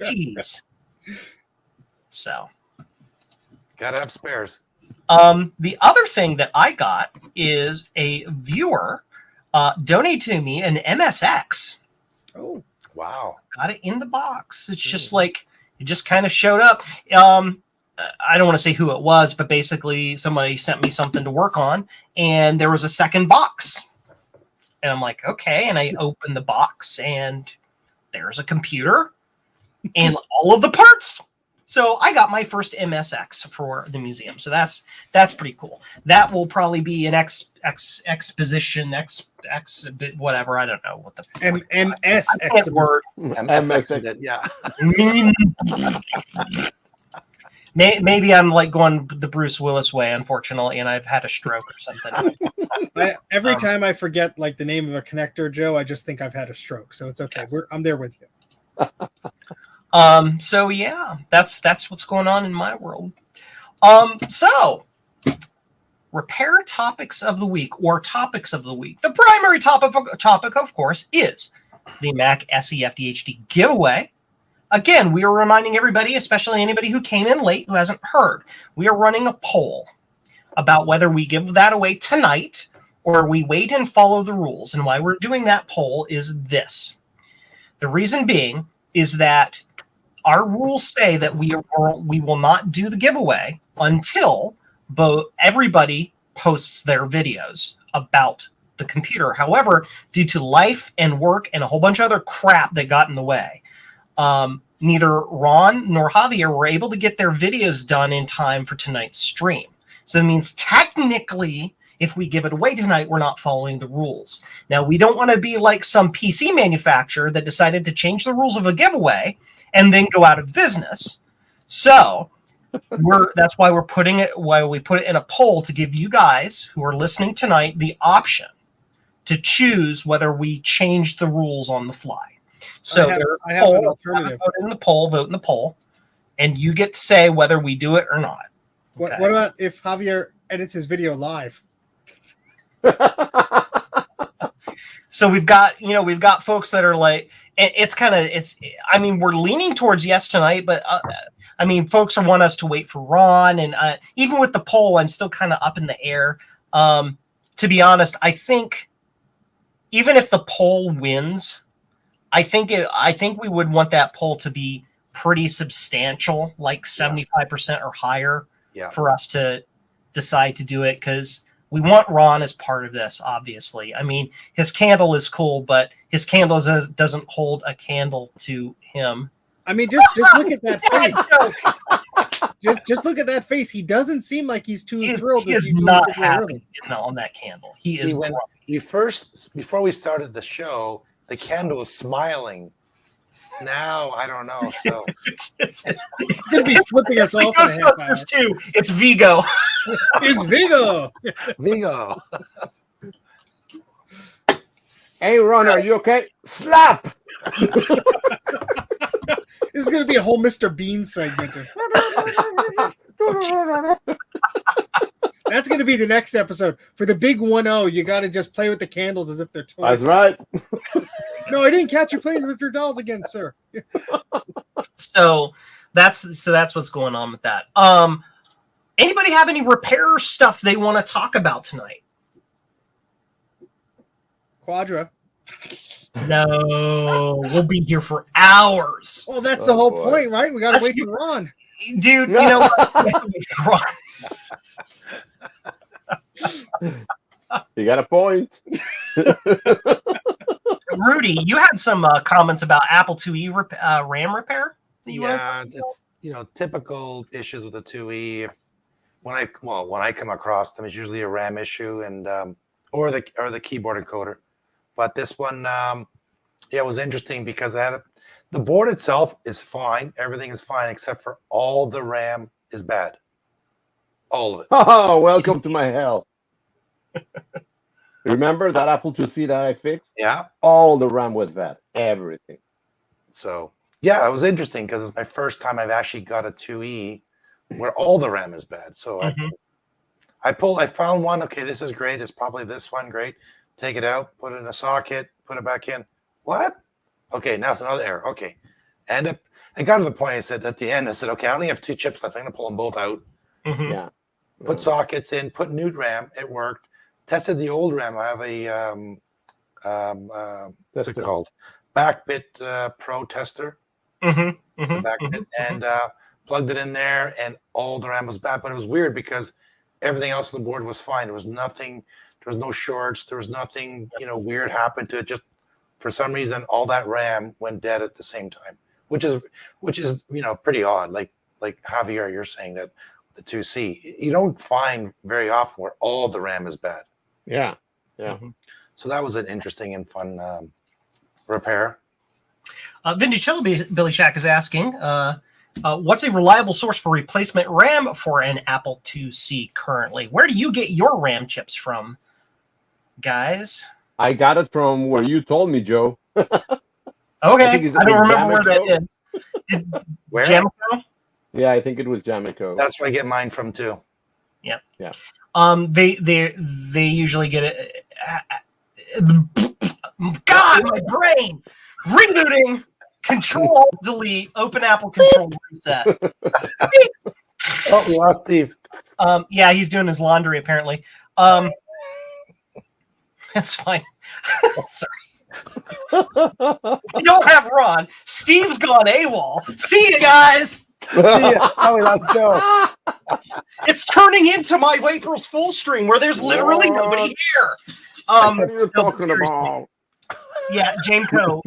Jeez. So, Gotta have spares. the other thing that I got is a viewer donated to me an MSX. Oh, Wow. Got it in the box. It's just like, it just kind of showed up. I don't want to say who it was, but basically somebody sent me something to work on, and there was a second box. And I'm like, okay. And I opened the box, and there's a computer and all of the parts. So I got my first MSX for the museum. So that's pretty cool. That will probably be an exposition, whatever. I don't know what the MS word. MSX. Yeah. Maybe I'm like going the Bruce Willis way, unfortunately, and I've had a stroke or something. Every time I forget like the name of a connector, Joe, I just think I've had a stroke. So it's okay. Yes. I'm there with you. So yeah, that's what's going on in my world. So repair topics of the week or topics of the week. The primary topic, of course, is the MacSE FDHD giveaway. Again, we are reminding everybody, especially anybody who came in late who hasn't heard, we are running a poll about whether we give that away tonight or we wait and follow the rules. And why we're doing that poll is this. The reason being is that our rules say that we will not do the giveaway until everybody posts their videos about the computer. However, due to life and work and a whole bunch of other crap that got in the way, neither Ron nor Javier were able to get their videos done in time for tonight's stream. So it means technically, if we give it away tonight, we're not following the rules. Now, we don't want to be like some PC manufacturer that decided to change the rules of a giveaway and then go out of business. So that's why we put it in a poll to give you guys who are listening tonight the option to choose whether we change the rules on the fly. So I have an alternative. Vote in the poll, and you get to say whether we do it or not. What Okay. about if Javier edits his video live? So we've got folks that are like, we're leaning towards yes tonight, but folks want us to wait for Ron, and even with the poll, I'm still kind of up in the air. To be honest, I think even if the poll wins, I think we would want that poll to be pretty substantial, like 75% or higher, for us to decide to do it, because we want Ron as part of this, obviously. I mean, his candle is cool, but his candle doesn't hold a candle to him. I mean, just look at that face. just look at that face. He doesn't seem like he's too thrilled. He is not happy on that candle. Before we started the show, the candle was smiling. Now I don't know. So it's gonna be flipping us off. Ghostbusters 2. It's Vigo. It's Vigo. Vigo. Hey, Ron, are you okay? Slap. This is gonna be a whole Mr. Bean segment. That's gonna be the next episode for the big 1-0. You got to just play with the candles as if they're toys. That's right. No, I didn't catch you playing with your dolls again, sir. So that's what's going on with that. Anybody have any repair stuff they want to talk about tonight? Quadra. No, we'll be here for hours. Well, that's the whole point, right? We got to wait for Ron. Dude, you know what? You got a point. Rudy, you had some comments about Apple IIe RAM repair. It's typical issues with the 2E. When I come across them, it's usually a RAM issue and or the keyboard encoder. But this one, it was interesting because the board itself is fine. Everything is fine except for all the RAM is bad. All of it. Oh, welcome to my hell. Remember that Apple IIc that I fixed? Yeah. All the RAM was bad. Everything. So, yeah, it was interesting because it's my first time I've actually got a 2E where all the RAM is bad. So I found one. Okay, this is great. It's probably this one. Great. Take it out, put it in a socket, put it back in. What? Okay, now it's another error. Okay. And I got to the point, I said, at the end, I said, okay, I only have 2 chips left. I'm going to pull them both out. Mm-hmm. Yeah. Put sockets in, put new RAM. It worked. Tested the old RAM. I have a, what's it called? Backbit Pro tester. Mm-hmm. Mm-hmm. Backbit, and plugged it in there, and all the RAM was bad. But it was weird because everything else on the board was fine. There was nothing. There was no shorts. There was nothing, weird happened to it. Just for some reason all that RAM went dead at the same time, which is pretty odd. Like Javier, you're saying that the 2C, you don't find very often where all the RAM is bad. Yeah. So that was an interesting and fun repair. Vintage Billy Shack is asking, what's a reliable source for replacement RAM for an Apple IIc currently? Where do you get your RAM chips from, guys? I got it from where you told me, Joe. Okay, I don't remember where that is. Where? Jamico? Yeah, I think it was Jamico. That's where I get mine from too. Yeah. Yeah. They usually get it. God, my brain rebooting. Control Delete. Open Apple Control Reset. Oh, we lost Steve. Yeah, he's doing his laundry apparently. That's fine. Sorry. We don't have Ron. Steve's gone AWOL. See you guys. Oh, we lost Joe. It's turning into my April's full stream where there's literally nobody here. What are you talking about? Yeah, Jameco.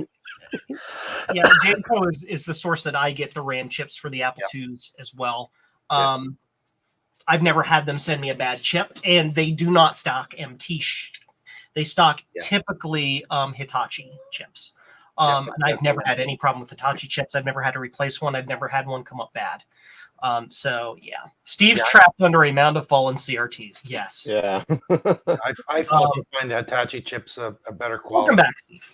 Yeah, Jameco is the source that I get the RAM chips for the Apple IIs as well. I've never had them send me a bad chip, and they do not stock MT. They stock typically Hitachi chips. And I've never had any problem with Hitachi chips. I've never had to replace one. I've never had one come up bad. So yeah, Steve's trapped under a mound of fallen CRTs. Yes. Yeah. I also find the Hitachi chips a better quality. Welcome back, Steve.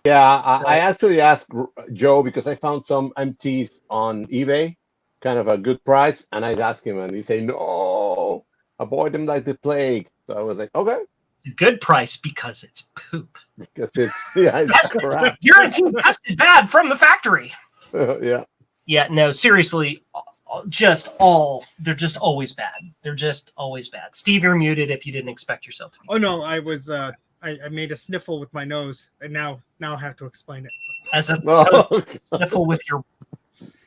Yeah, I actually asked Joe because I found some MTs on eBay, kind of a good price, and I asked him, and he said, "No, avoid them like the plague." So I was like, "Okay." It's a good price because it's poop. Because it's crap. Guaranteed tested bad from the factory. Yeah. Yeah, no, seriously, they're just always bad. They're just always bad. Steve, you're muted if you didn't expect yourself to be. Oh no, I was I made a sniffle with my nose, and now I have to explain it. As a sniffle with your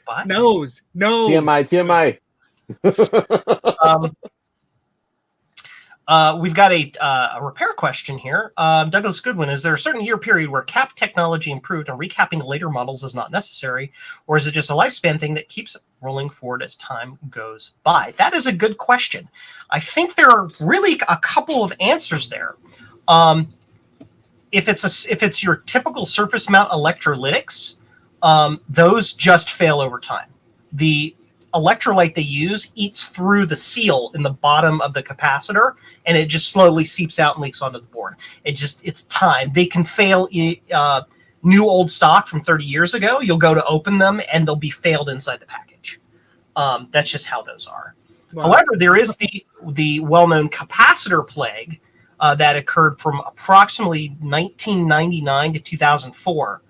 butt? Nose. TMI. We've got a repair question here. Douglas Goodwin, is there a certain year period where cap technology improved and recapping later models is not necessary, or is it just a lifespan thing that keeps rolling forward as time goes by? That is a good question. I think there are really a couple of answers there. If it's your typical surface mount electrolytics, those just fail over time. The electrolyte they use eats through the seal in the bottom of the capacitor, and it just slowly seeps out and leaks onto the board. It's time. They can fail new old stock from 30 years ago. You'll go to open them, and they'll be failed inside the package. That's just how those are. Wow. However, there is the well-known capacitor plague that occurred from approximately 1999 to 2004.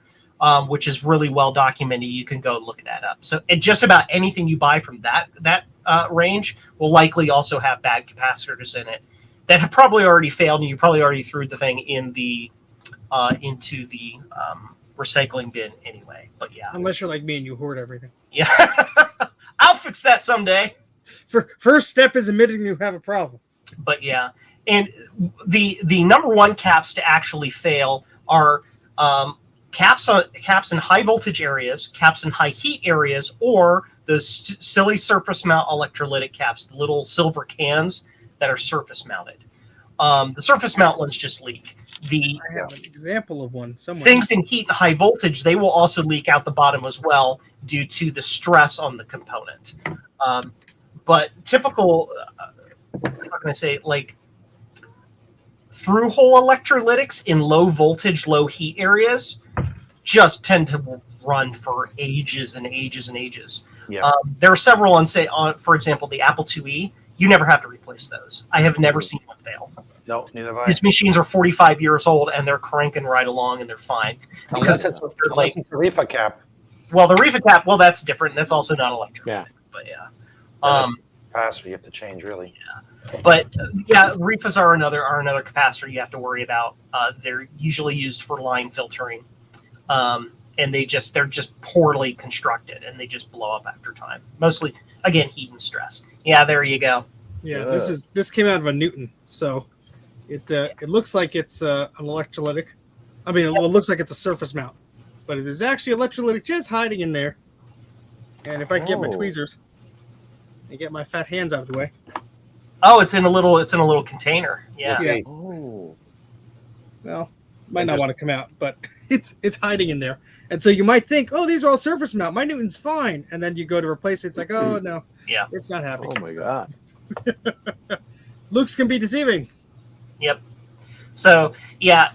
Which is really well documented. You can go look that up. So just about anything you buy from that range will likely also have bad capacitors in it that have probably already failed, and you probably already threw the thing in the into the recycling bin anyway. But yeah, unless you're like me and you hoard everything. Yeah, I'll fix that someday. First step is admitting you have a problem. But yeah, and the number one caps to actually fail are caps in high voltage areas, caps in high heat areas, or those silly surface mount electrolytic caps, the little silver cans that are surface mounted. The surface mount ones just leak. I have an example of one somewhere. Things in heat and high voltage, they will also leak out the bottom as well due to the stress on the component. But typical, how can I say, like through-hole electrolytics in low voltage, low heat areas just tend to run for ages and ages and ages. Yeah. There are several on, for example, the Apple IIe. You never have to replace those. I have never seen one fail. No, neither have I. These machines are 45 years old and they're cranking right along and they're fine. Unless it's a Rifa cap. Well, the Rifa cap, that's different. That's also not electric. Yeah. But yeah. Capacitor you have to change, really. Yeah. But yeah, Rifas are another capacitor you have to worry about. They're usually used for line filtering. And they're just poorly constructed and they just blow up after time. Mostly, again, heat and stress. Yeah, there you go. Yeah, this came out of a Nothin, so it looks like it's an electrolytic. I mean, it looks like it's a surface mount, but there's actually electrolytic jizz hiding in there. And if I can get my tweezers and get my fat hands out of the way. Oh, it's in a little container. Yeah. Okay. Oh. Well, might not want to come out, but it's hiding in there. And so you might think, oh, these are all surface mount. My Newton's fine. And then you go to replace it. It's like, oh, no. Yeah. It's not happening. Oh, my God. Looks can be deceiving. Yep. So, yeah,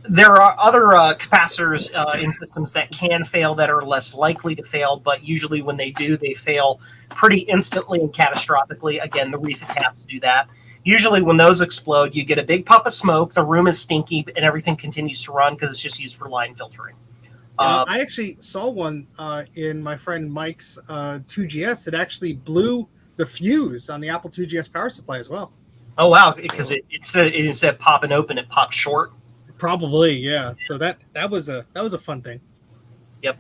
there are other capacitors in systems that can fail that are less likely to fail, but usually when they do, they fail pretty instantly and catastrophically. Again, the wreath caps do that. Usually when those explode, you get a big puff of smoke, the room is stinky, and everything continues to run because it's just used for line filtering. I actually saw one in my friend Mike's 2GS. It actually blew the fuse on the Apple 2GS power supply as well. Oh, wow, because instead of popping open, it popped short. Probably, yeah. So that was a fun thing. Yep.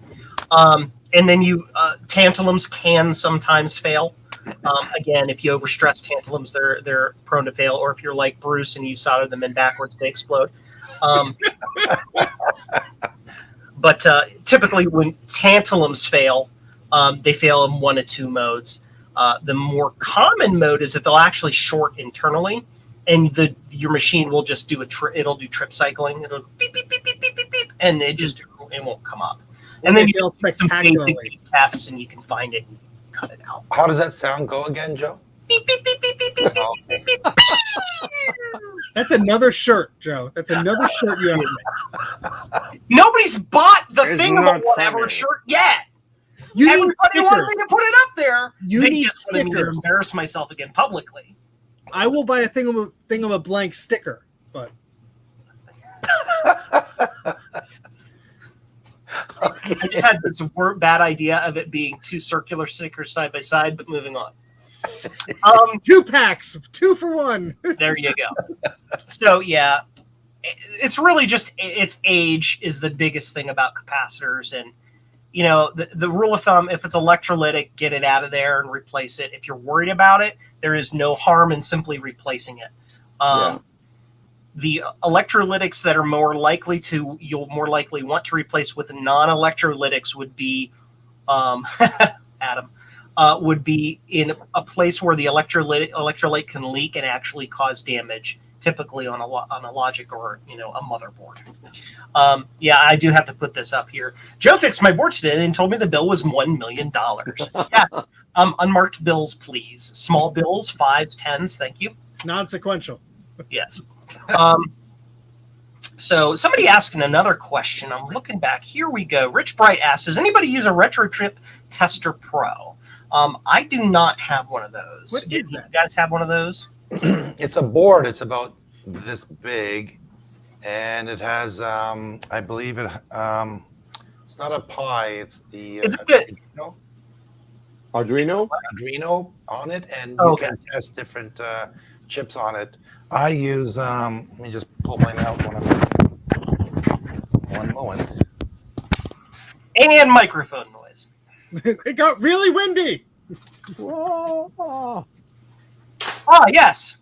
And then tantalums can sometimes fail. Again, if you overstress tantalums, they're prone to fail. Or if you're like Bruce and you solder them in backwards, they explode. But typically, when tantalums fail, they fail in one of two modes. The more common mode is that they'll actually short internally, and your machine will just do it'll do trip cycling. It'll beep beep beep beep beep beep beep, and it won't come up. And then you do some basic tests, and you can find it and cut it out. How does that sound go again, Joe? Beep beep beep beep beep beep beep beep beep. That's another shirt, Joe. That's another shirt you have to make. Nobody's bought the It's thing of not a whatever coming. shirt yet. You need Everybody wanted me stickers. to put it up there. You They need just wanted me to stickers. embarrass myself again publicly. I will buy a thing of a blank sticker, but I just had this bad idea of it being two circular stickers side by side, but moving on. 2 packs, 2 for 1. There you go. So yeah, it's really just its age is the biggest thing about capacitors, and the rule of thumb: if it's electrolytic, get it out of there and replace it. If you're worried about it, there is no harm in simply replacing it. The electrolytics that are you'll more likely want to replace with non-electrolytics would be, Adam, would be in a place where the electrolyte can leak and actually cause damage, typically on a logic or a motherboard. Yeah, I do have to put this up here. Joe fixed my board today and told me the bill was $1 million. Yes, unmarked bills, please. Small bills, 5s, 10s. Thank you. Non-sequential. Yes. So somebody asking another question. I'm looking back. Here we go. Rich Bright asked, does anybody use a RetroChip Tester Pro? I do not have one of those. What is that? You guys have one of those? It's a board. It's about this big, and it has, I believe it. It's not a Pi. It's the Arduino on it, and you can test different chips on it. I use. Let me just pull mine out one moment. And microphone noise. It got really windy. Whoa. Ah, yes.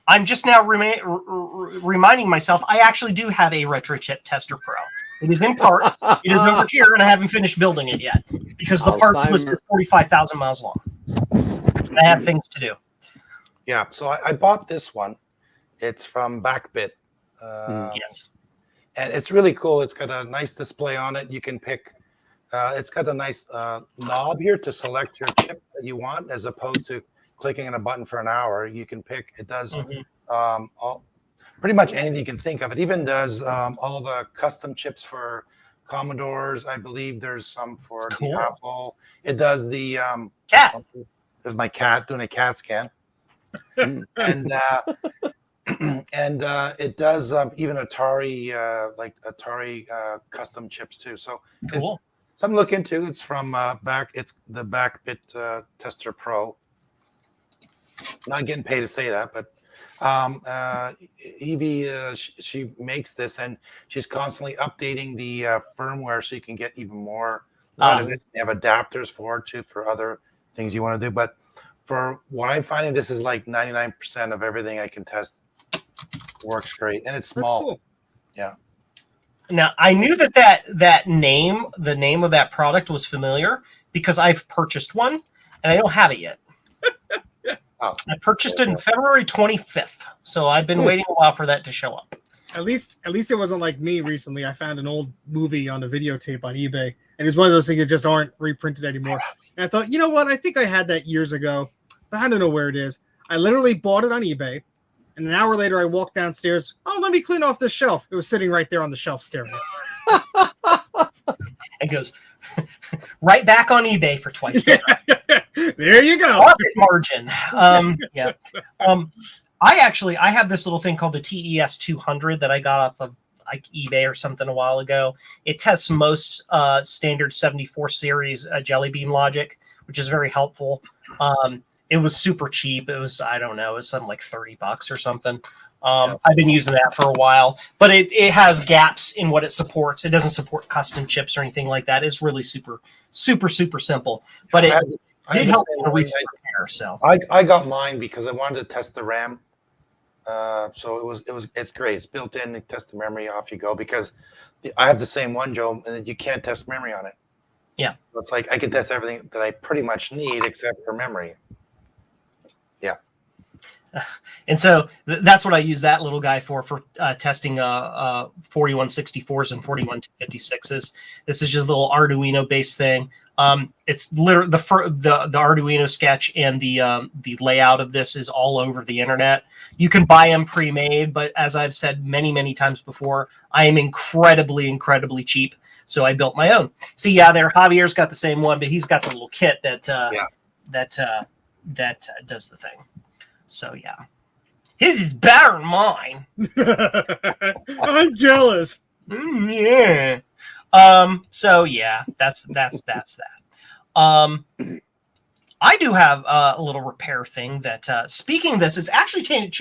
I'm just now reminding myself I actually do have a RetroChip Tester Pro. It is in parts. It is over here, and I haven't finished building it yet because the parts list is 45,000 miles long. I have things to do. Yeah, so I bought this one. It's from Backbit. Yes. And it's really cool. It's got a nice display on it. You can pick. It's got a nice knob here to select your chip that you want, as opposed to clicking on a button for an hour. You can pick. It does pretty much anything you can think of. It even does all the custom chips for Commodores. I believe there's some for the Apple. It does the cat. There's my cat doing a cat scan, and it does even Atari Atari custom chips too. So cool. Something to look into. It's from It's the Backbit Tester Pro. Not getting paid to say that, but Evie, she makes this, and she's constantly updating the firmware so you can get even more out of it. They have adapters for it too for other things you want to do. But for what I'm finding, this is like 99% of everything I can test works great, and it's small. Cool. Yeah. Now I knew that name, the name of that product, was familiar because I've purchased one and I don't have it yet. Oh. I purchased it in February 25th, so I've been waiting a while for that to show up. At least it wasn't like me recently. I found an old movie on a videotape on eBay, and it's one of those things that just aren't reprinted anymore. And I thought, you know what? I think I had that years ago, but I don't know where it is. I literally bought it on eBay, and an hour later I walked downstairs. Oh, let me clean off the shelf. It was sitting right there on the shelf staring. It goes right back on eBay for twice the price. There you go. Profit margin. Yeah. I have this little thing called the TES 200 that I got off of like eBay or something a while ago. It tests most standard 74 series Jelly Bean logic, which is very helpful. It was super cheap. It was, I don't know, it was something like $30 or something. I've been using that for a while, but it has gaps in what it supports. It doesn't support custom chips or anything like that. It's really super simple, but it did help in a recent repair. So I got mine because I wanted to test the RAM. So it's great. It's built in. You test the memory, off you go. Because I have the same one, Joe, and you can't test memory on it. Yeah, so it's like I can test everything that I pretty much need except for memory. Yeah. And so that's what I use that little guy for testing 4164s and 41256s. This is just a little Arduino based thing. It's literally the Arduino sketch and the layout of this is all over the internet. You can buy them pre-made, but as I've said many times before, I am incredibly cheap. So I built my own. See, yeah, there Javier's got the same one, but he's got the little kit that does the thing. So yeah, his is better than mine. I'm jealous. Yeah. So yeah, that's that. I do have a little repair thing that, speaking of this, it's actually changed.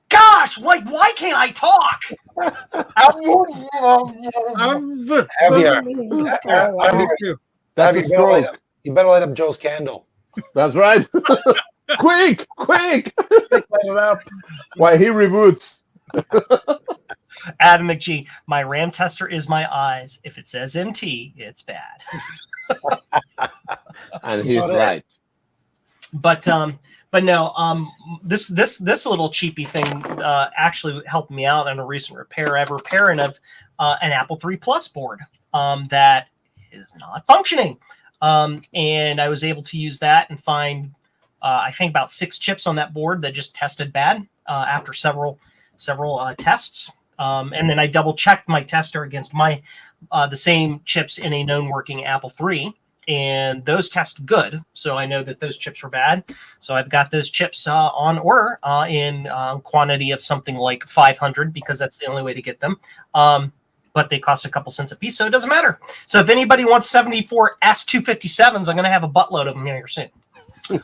Gosh, like, why can't I talk? That's a stroke. You better light up Joe's candle. That's right. Quick! Light it up. Why he reboots. Adam McGee, my RAM tester is my eyes. If it says MT, it's bad. And he's right. But no, this little cheapy thing actually helped me out on a recent repair. I'm repairing of an Apple III Plus board that is not functioning, and I was able to use that and find I think about 6 chips on that board that just tested bad after several tests. And then I double checked my tester against the same chips in a known working Apple III, and those tested good. So I know that those chips were bad. So I've got those chips on order in quantity of something like 500 because that's the only way to get them. But they cost a couple cents a piece, so it doesn't matter. So if anybody wants 74 S257s, I'm going to have a buttload of them here soon. We're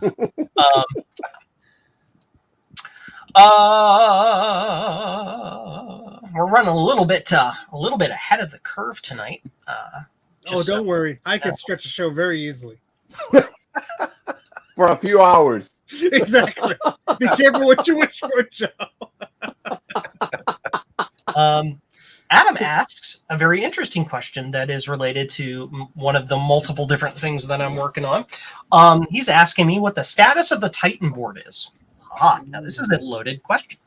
running a little bit ahead of the curve tonight. Don't worry, I can stretch a show very easily. For a few hours. Exactly. Be careful what you wish for, Joe. Adam asks a very interesting question that is related to one of the multiple different things that I'm working on. He's asking me what the status of the Titan board is. Now this is a loaded question.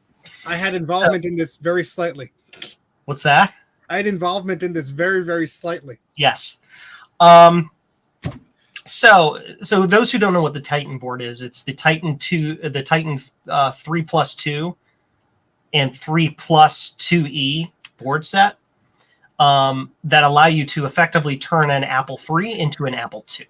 I had involvement in this very slightly. What's that? I had involvement in this very, very slightly. Yes. So those who don't know what the Titan board is, it's the Titan 3+2 and 3+2E board set that allow you to effectively turn an Apple III into an Apple II.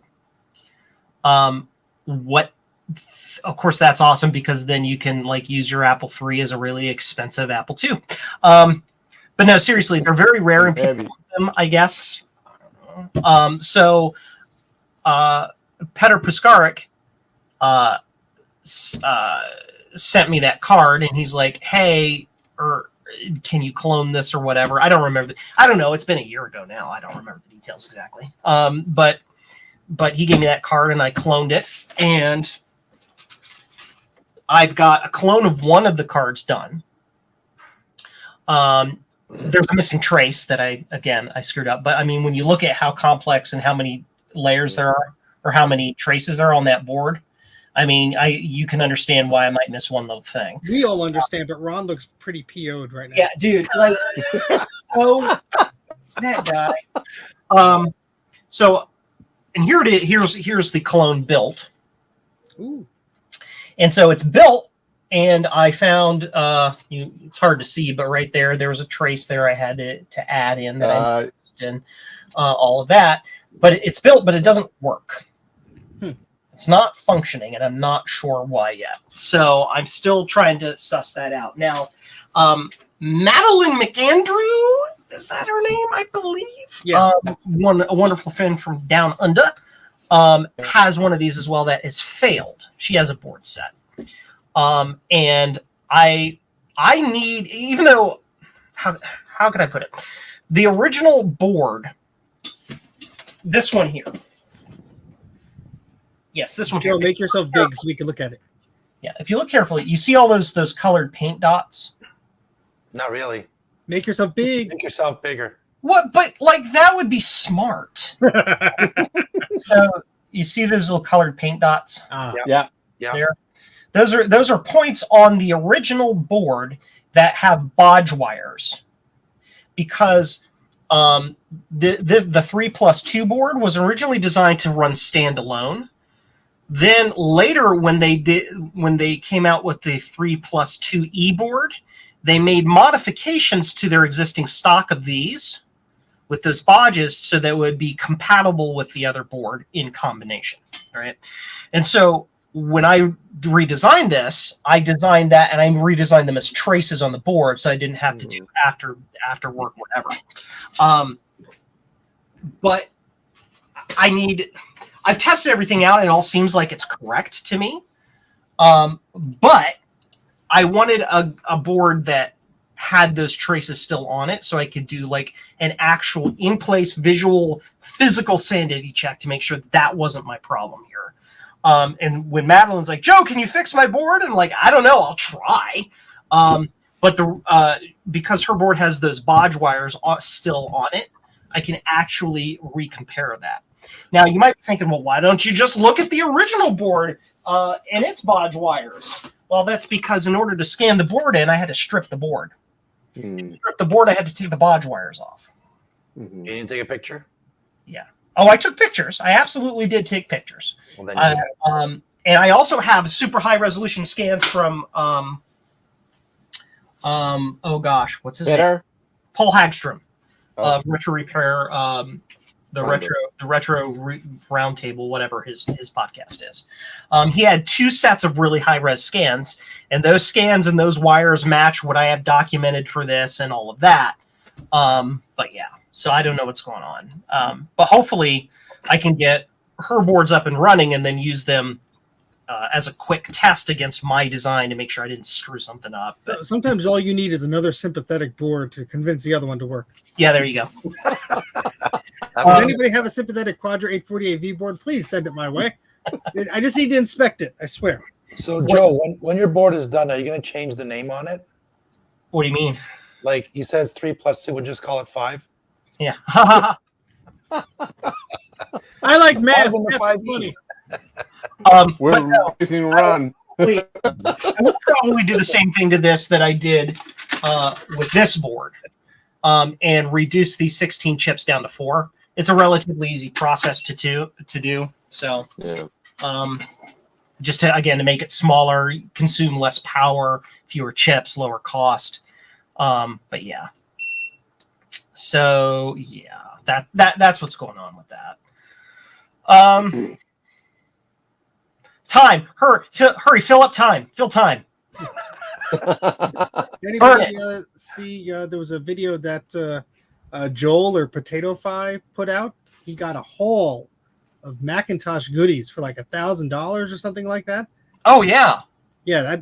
Of course, that's awesome because then you can use your Apple III as a really expensive Apple II. But no, seriously, they're very rare and people want them, I guess. So Petr Puskaric sent me that card, and he's like, "Hey, can you clone this or whatever?" I don't remember. I don't know. It's been a year ago now. I don't remember the details exactly. But he gave me that card, and I cloned it, and I've got a clone of one of the cards done. there's a missing trace that I screwed up. But I mean, when you look at how complex and how many layers there are, or how many traces are on that board, I mean, you can understand why I might miss one little thing. We all understand, but Ron looks pretty PO'd right now. Yeah, dude. Like, so that guy. So, and here it is. Here's the clone built. Ooh. And so it's built, and I found it's hard to see, but right there was a trace there I had to add in that I missed, and all of that. But it's built, but it doesn't work. It's not functioning, and I'm not sure why yet. So I'm still trying to suss that out. Now, Madeline McAndrew, is that her name? I believe. Yeah. A wonderful friend from Down Under. Has one of these as well that has failed. She has a board set. And I need, even though, how can I put it? The original board, this one here. Yes, this one here. Joe, make yourself big so we can look at it. Yeah, if you look carefully, you see all those colored paint dots? Not really. Make yourself big. Make yourself bigger. What? But like that would be smart. So you see those little colored paint dots? Yeah. There. Those are points on the original board that have bodge wires, because the 3+2 board was originally designed to run standalone. Then later, when they came out with the 3+2E board, they made modifications to their existing stock of these with those bodges so that it would be compatible with the other board in combination. All right. And so when I redesigned this, I designed that, and I redesigned them as traces on the board, so I didn't have to do after work, whatever. But I've tested everything out, and it all seems like it's correct to me. But I wanted a board that had those traces still on it, so I could do like an actual in-place visual physical sanity check to make sure that wasn't my problem here. And when Madeline's like, Joe, can you fix my board? And like, I don't know, I'll try. But because her board has those bodge wires still on it, I can actually recompare that. Now, you might be thinking, well, why don't you just look at the original board and its bodge wires? Well, that's because in order to scan the board in, I had to strip the board. To strip the board, I had to take the bodge wires off. You didn't take a picture? Yeah. Oh, I took pictures. I absolutely did take pictures. Well, then and I also have super high resolution scans from oh gosh, what's his name? Paul Hagstrom of Retro Repair, the retro roundtable, whatever his podcast is. He had 2 sets of really high res scans, and those scans and those wires match what I have documented for this and all of that. But yeah, so I don't know what's going on. But hopefully I can get her boards up and running and then use them as a quick test against my design to make sure I didn't screw something up. So sometimes all you need is another sympathetic board to convince the other one to work. Yeah, there you go. Does anybody have a sympathetic Quadra 848V board? Please send it my way. I just need to inspect it, I swear. So, Joe, when your board is done, are you going to change the name on it? What do you mean? Like, you said it's 3+2, we'll just call it 5? Yeah. I like math. Five Funny. We're racing run. I will probably do the same thing to this that I did with this board, and reduce these 16 chips down to 4. It's a relatively easy process to do. So, Yeah. Just to make it smaller, consume less power, fewer chips, lower cost. But yeah. So yeah, that's what's going on with that. Time. Hurry, fill up time. Fill time. Anybody see there was a video that Joel or Potato Fi put out? He got a haul of Macintosh goodies for like $1,000 or something like that. Oh yeah. Yeah,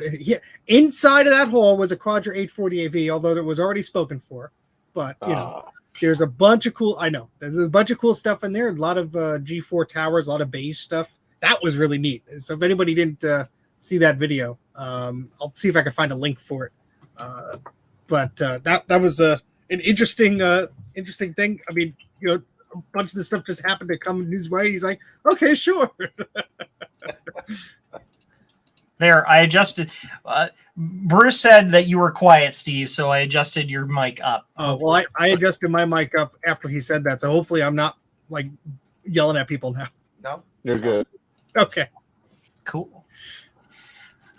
inside of that haul was a Quadra 840AV, although it was already spoken for. But you know, there's a bunch of cool. I know there's a bunch of cool stuff in there. A lot of G4 towers, a lot of beige stuff. That was really neat. So if anybody didn't see that video, I'll see if I can find a link for it. But that was it an interesting thing. I mean, a bunch of this stuff just happened to come his way. He's like, okay, sure. There, I adjusted. Bruce said that you were quiet, Steve, so I adjusted your mic up. Well, I adjusted my mic up after he said that, so hopefully I'm not like yelling at people now. No, You're good. Okay. Cool.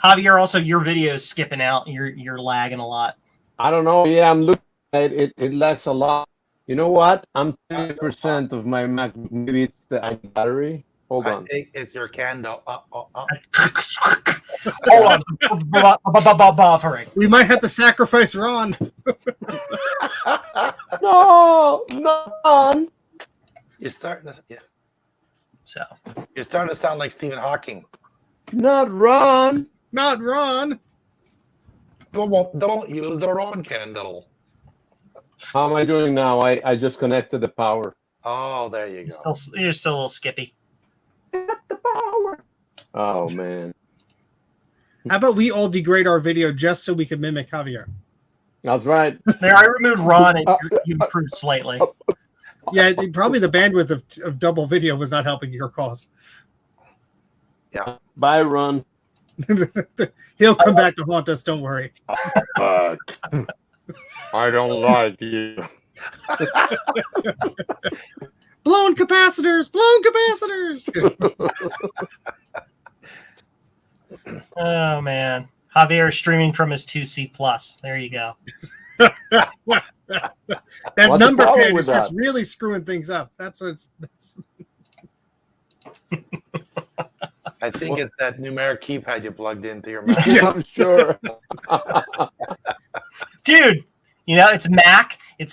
Javier, also your video is skipping out. You're lagging a lot. I don't know. Yeah, I'm looking at it. It lags a lot. You know what? I'm 30% of my Mac. Maybe it's the battery. Hold on. I think it's your candle. Hold on. Buffering. We might have to sacrifice Ron. No. You're starting to, yeah. So You're starting to sound like Stephen Hawking. Not Ron. Not Ron. Don't use the wrong candle. How am I doing now? I just connected the power. Oh, there you go. you're still a little skippy. The power. Oh man. How about we all degrade our video just so we can mimic Javier? That's right. There, I removed Ron and you improved slightly. Yeah, probably the bandwidth of double video was not helping your cause. Yeah. Bye, Ron. He'll come back to haunt us. Don't worry. I don't like you. Blown capacitors. Oh man, Javier is streaming from his 2C plus. There you go. That What's number the problem pad with is just that? really screwing things up. That's what it's. I think it's that numeric keypad you plugged into your Mac. I'm sure. Dude, it's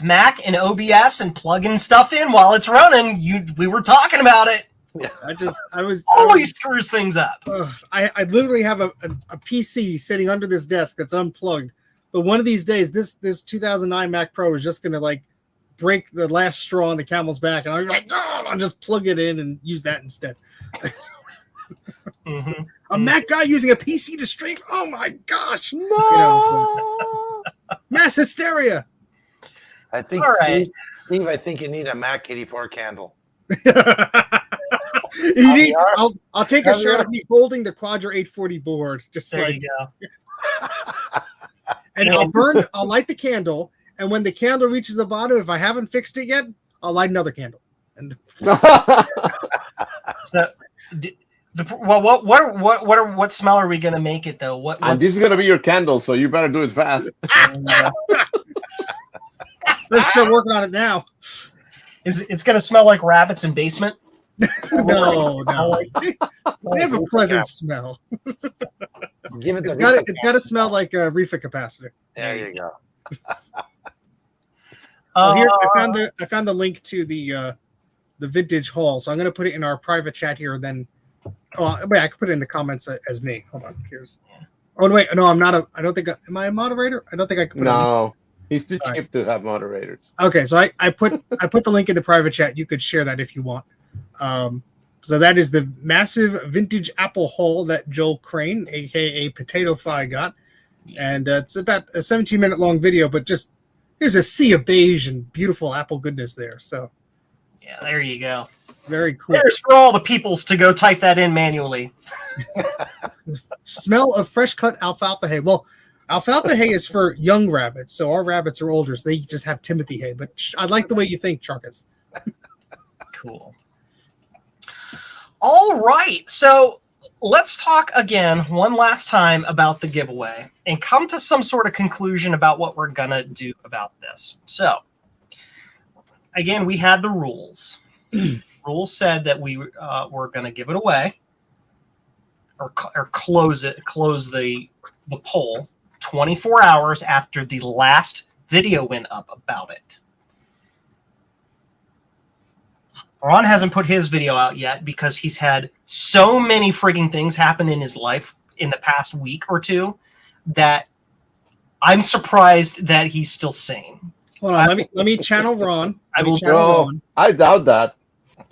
Mac and OBS and plugging stuff in while it's running. We were talking about it. I was Always screws things up. I literally have a PC sitting under this desk that's unplugged. But one of these days, this 2009 Mac Pro is just going to like break the last straw on the camel's back. And I'm like, oh, I'll just plug it in and use that instead. Mm-hmm. A Mac guy using a PC to stream. Oh my gosh. No. Mass hysteria. I think, All right. Steve, I think you need a Mac 84 candle. I'll take a shot of me holding the Quadra 840 board. Just There like you go. and I'll light the candle, and when the candle reaches the bottom, if I haven't fixed it yet, I'll light another candle. And So, what smell are we gonna make it though? And this is gonna be your candle, so you better do it fast. let's start working on it now. It's gonna smell like rabbits in basement? No. They have a pleasant smell. Give it. It's got to smell like a reefer capacitor. There you go. Here I found the link to the vintage haul, so I'm going to put it in our private chat here. Then, wait, I can put it in the comments as me. Hold on, here's. Oh wait, no, I'm not. I don't think. Am I a moderator? I don't think I can. Put No, he's too cheap to have moderators. Okay, so I put the link in the private chat. You could share that if you want. So that is the massive vintage Apple haul that Joel Crane, aka Potato Fi, got, and it's about a 17-minute long video. But just there's a sea of beige and beautiful Apple goodness there. So Yeah, there you go. very cool. There's for all the peoples to go type that in manually. Smell of fresh cut alfalfa hay. Well, alfalfa hay is for young rabbits, so our rabbits are older, so they just have Timothy hay. But I like the way you think, Charkus. Cool. All right, so let's talk again one last time about the giveaway and come to some sort of conclusion about what we're gonna do about this. So, again, we had the rules. Rules said that we were gonna give it away or close the poll 24 hours after the last video went up about it. Ron hasn't put his video out yet because he's had so many frigging things happen in his life in the past week or two that I'm surprised that he's still sane. Hold on, let me channel Ron. I will I doubt that.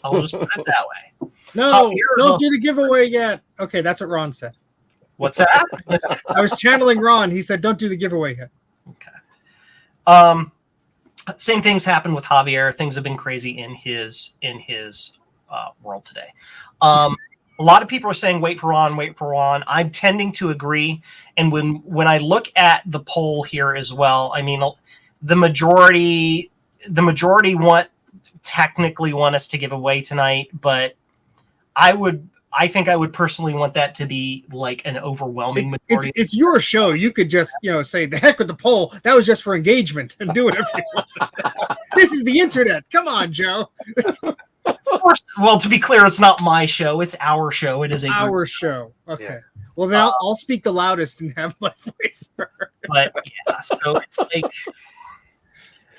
I'll just put it that way. No, don't do the giveaway yet. Okay, that's what Ron said. What's that? I was channeling Ron. He said, "Don't do the giveaway yet." Okay. Same things happen with Javier. Things have been crazy in his world today. A lot of people are saying wait for Ron, wait for Ron. I'm tending to agree. And when I look at the poll here as well, I mean, the majority technically want us to give away tonight, but I think I would personally want that to be like an overwhelming majority. It's your show. You could just, say the heck with the poll. That was just for engagement and do whatever you want. This is the internet. Come on, Joe. First, well, to be clear, it's not my show. It's our show. It is our show. Okay. Yeah. Well, then I'll speak the loudest and have my voice heard. But yeah, so it's like.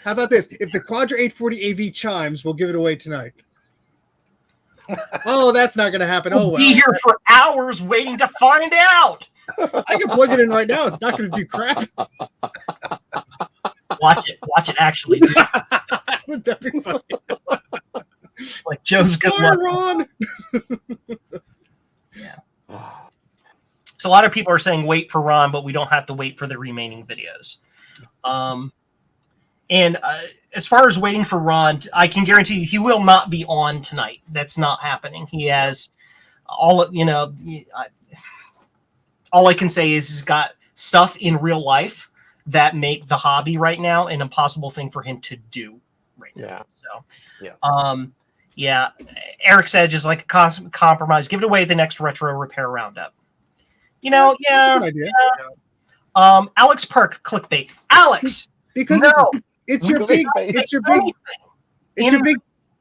How about this? If the Quadra 840 AV chimes, we'll give it away tonight. Oh, that's not going to happen. We'll be here for hours waiting to find out. I can plug it in right now. It's not going to do crap. Watch it actually do. Would that be funny? Like Joe's good luck. Ron. Yeah. So a lot of people are saying wait for Ron, but we don't have to wait for the remaining videos. And as far as waiting for Ron, I can guarantee you he will not be on tonight. That's not happening. He has all I can say is he's got stuff in real life that make the hobby right now an impossible thing for him to do right now. So, Eric's Edge is like a compromise. Give it away at the next retro repair roundup. That's a good idea. Alex Perk, clickbait. Alex, because no. It's your big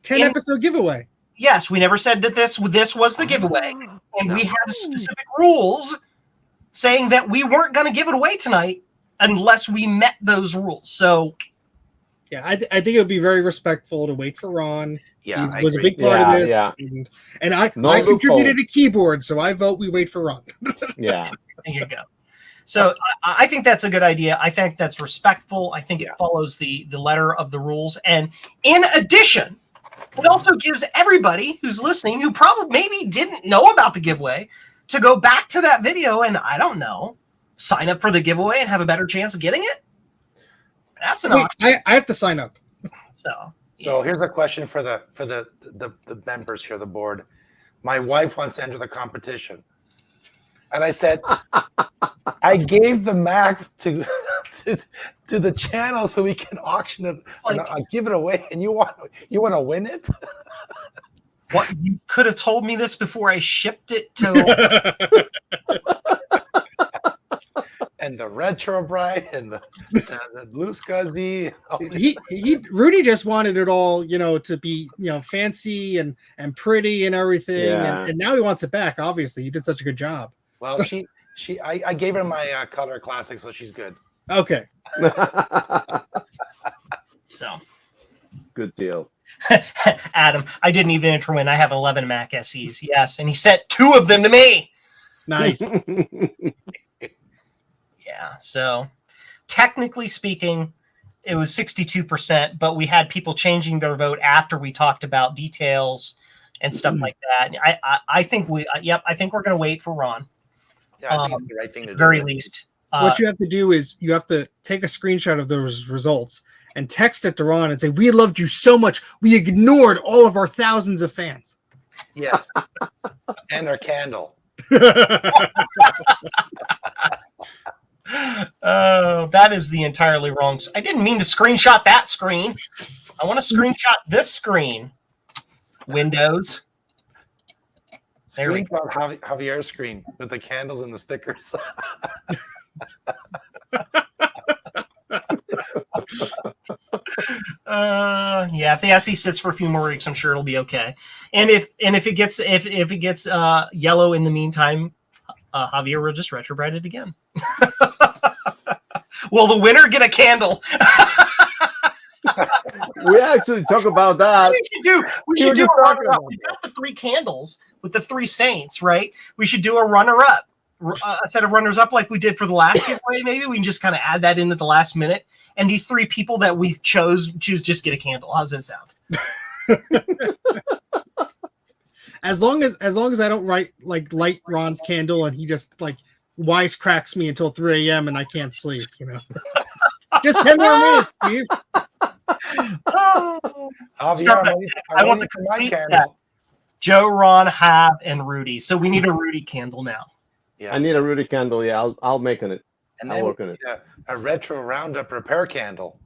10 episode giveaway. Yes, we never said that this was the giveaway. And we have specific rules saying that we weren't going to give it away tonight unless we met those rules. So yeah, I think it would be very respectful to wait for Ron. Yeah, he was a big part of this. Yeah. And I contributed a keyboard, so I vote we wait for Ron. Yeah. There you go. So I think that's a good idea. I think that's respectful. I think it follows the letter of the rules. And in addition, it also gives everybody who's listening who probably maybe didn't know about the giveaway to go back to that video and, I don't know, sign up for the giveaway and have a better chance of getting it. That's an option. I have to sign up. So here's a question for the members here, the board. My wife wants to enter the competition. And I said, I gave the Mac to the channel so we can auction it. I'll give it away, and you want to win it? What, you could have told me this before I shipped it to. And the Retro Bright and the Blue Scuzzy. Rudy just wanted it all, to be, fancy and pretty and everything. Yeah. And now he wants it back. Obviously, he did such a good job. Well, I gave her my Color Classic, so she's good. Okay. So. Good deal. Adam, I didn't even enter in. I have 11 MacSEs. Yes, and he sent 2 of them to me. Nice. Yeah, so technically speaking, it was 62%, but we had people changing their vote after we talked about details and stuff like that. I think we're going to wait for Ron. Yeah, I think it's the right thing to do. Very least. What you have to do is you have to take a screenshot of those results and text it to Ron and say, "We loved you so much. We ignored all of our thousands of fans." Yes. And our candle. Oh, that is the entirely wrong. I didn't mean to screenshot that screen. I want to screenshot this screen. Windows. There we go. Javier's screen with the candles and the stickers. If the SE sits for a few more weeks, I'm sure it'll be okay. And if it gets yellow in the meantime, Javier will just retrobrite it again. Will the winner get a candle? We actually talk about that. We should do a runner-up. We got the 3 candles with the 3 saints, right? We should do a runner-up, a set of runners-up like we did for the last giveaway. Maybe we can just kind of add that in at the last minute. And these 3 people that we choose just get a candle. How's that sound? As long as I don't light Ron's candle and he just wisecracks me until 3 a.m. and I can't sleep, Just 10 more minutes, Steve. Oh. Javier, Start I'm back. waiting- I I'm want the waiting for my complete candle. set. Joe, Ron, Hab, and Rudy. So we need a Rudy candle now. Yeah. I need a Rudy candle. Yeah, I'll make on it. And I'll then work on it. a retro Roundup repair candle.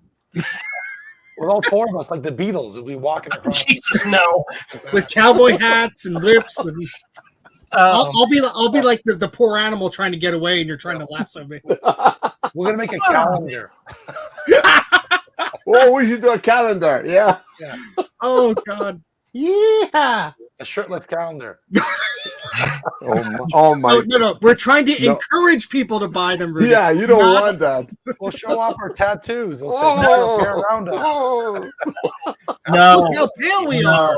We're all four of us, like the Beatles, we'll be walking across. Jesus, no. With cowboy hats and whips. And I'll be like the poor animal trying to get away, and you're trying to lasso me. We're gonna make a calendar. Oh, we should do a calendar. Yeah. Oh God. Yeah. A shirtless calendar. Oh my. No. We're trying to No. encourage people to buy them. Rudy. Yeah, you don't Not- want that. We'll show off our tattoos. We'll say Oh. repair Roundup. Oh. No. Look how pale we are.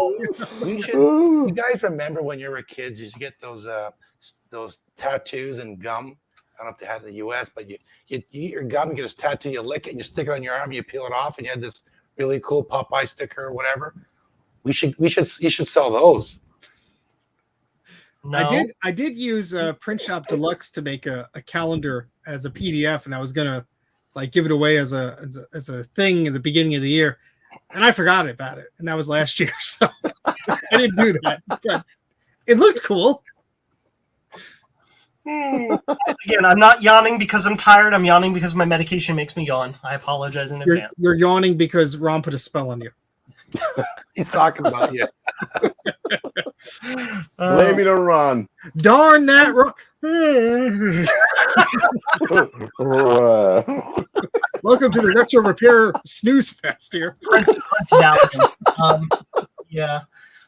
We should. You guys remember when you were kids? You used to get those tattoos and gum. I don't know if they had in the U.S., but you eat your gum, you get this tattoo, you lick it, and you stick it on your arm, you peel it off, and you had this really cool Popeye sticker or whatever. You should sell those. No. I did use Print Shop Deluxe to make a calendar as a PDF, and I was gonna like give it away as a thing at the beginning of the year, and I forgot about it, and that was last year, so I didn't do that. But it looked cool. Again, I'm not yawning because I'm tired. I'm yawning because my medication makes me yawn. I apologize in advance. You're yawning because Ron put a spell on you. He's talking about you. Blame it on Ron. Darn that Ron. Welcome to the Retro Repair Snooze Fest here. Prince Valiant. Yeah.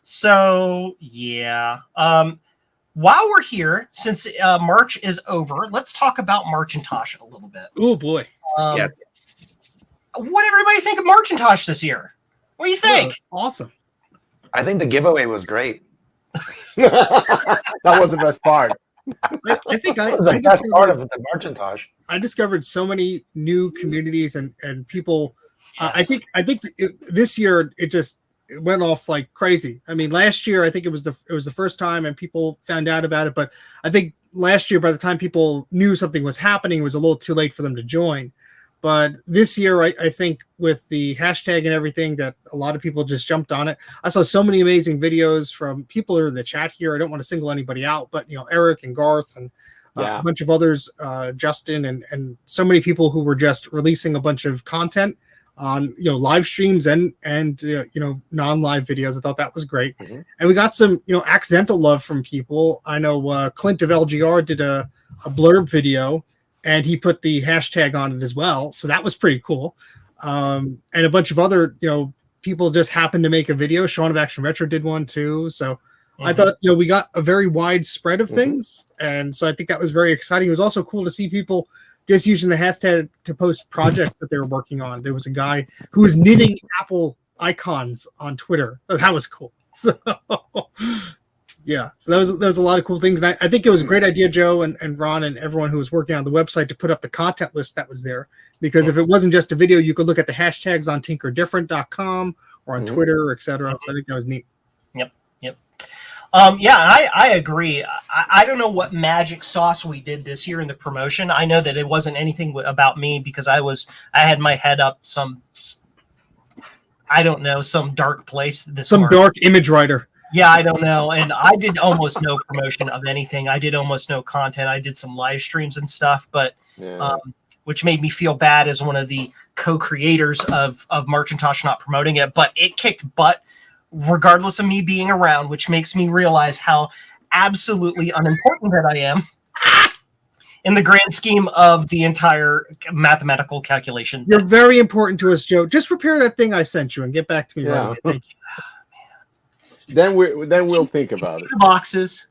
So yeah. While we're here, since March is over, let's talk about Marchintosh a little bit. Oh boy. Yes. What did everybody think of Marchintosh this year? What do you think? Awesome. I think the giveaway was great. That was the best part. I think That was the best part of the Marchintosh. I discovered so many new communities and people. Yes. I think this year it went off like crazy. I mean, last year I think it was the first time and people found out about it. But I think last year, by the time people knew something was happening, it was a little too late for them to join. But this year, I think with the hashtag and everything, that a lot of people just jumped on it. I saw so many amazing videos from people who are in the chat here. I don't want to single anybody out, but Eric and Garth and a bunch of others, Justin and so many people who were just releasing a bunch of content on live streams and non-live videos. I thought that was great. Mm-hmm. And we got some accidental love from people. I know Clint of LGR did a blurb video, and he put the hashtag on it as well. So that was pretty cool. And a bunch of other, people just happened to make a video. Sean of Action Retro did one too. So I thought, we got a very wide spread of things. And so I think that was very exciting. It was also cool to see people just using the hashtag to post projects that they were working on. There was a guy who was knitting Apple icons on Twitter. Oh, that was cool. So yeah, so that was a lot of cool things. And I think it was a great idea, Joe and Ron and everyone who was working on the website, to put up the content list that was there. Because if it wasn't just a video, you could look at the hashtags on tinkerdifferent.com or on Twitter, etc. So I think that was neat. Yep. I agree. I don't know what magic sauce we did this year in the promotion. I know that it wasn't anything about me because I had my head up some dark place. Dark image writer. Yeah, I don't know. And I did almost no promotion of anything. I did almost no content. I did some live streams and stuff, but which made me feel bad as one of the co-creators of Marchintosh not promoting it. But it kicked butt regardless of me being around, which makes me realize how absolutely unimportant that I am in the grand scheme of the entire mathematical calculation. You're very important to us, Joe. Just repair that thing I sent you and get back to me right away. Thank you. Then we'll think about it. The boxes,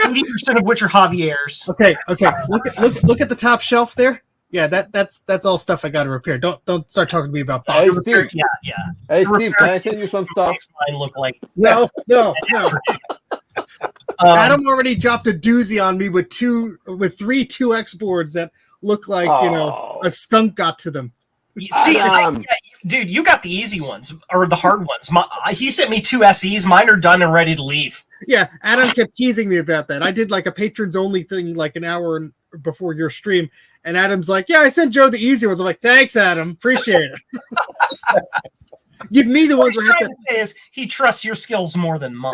80% of which are Javier's. Okay. Look at the top shelf there. Yeah, that's all stuff I got to repair. Don't start talking to me about Hey, boxes. Steve. Yeah. Hey, Steve, can I send you some stuff? Makes mine look like No. Adam already dropped a doozy on me with three 2X boards that look like a skunk got to them. See, dude, you got the easy ones or the hard ones. He sent me 2 SEs. Mine are done and ready to leave. Yeah, Adam kept teasing me about that. I did like a patrons only thing like an hour and before your stream, and Adam's like, "Yeah, I sent Joe the easy ones." I'm like, "Thanks, Adam, appreciate it." Give me the ones What where he's I have trying to say is he trusts your skills more than mine.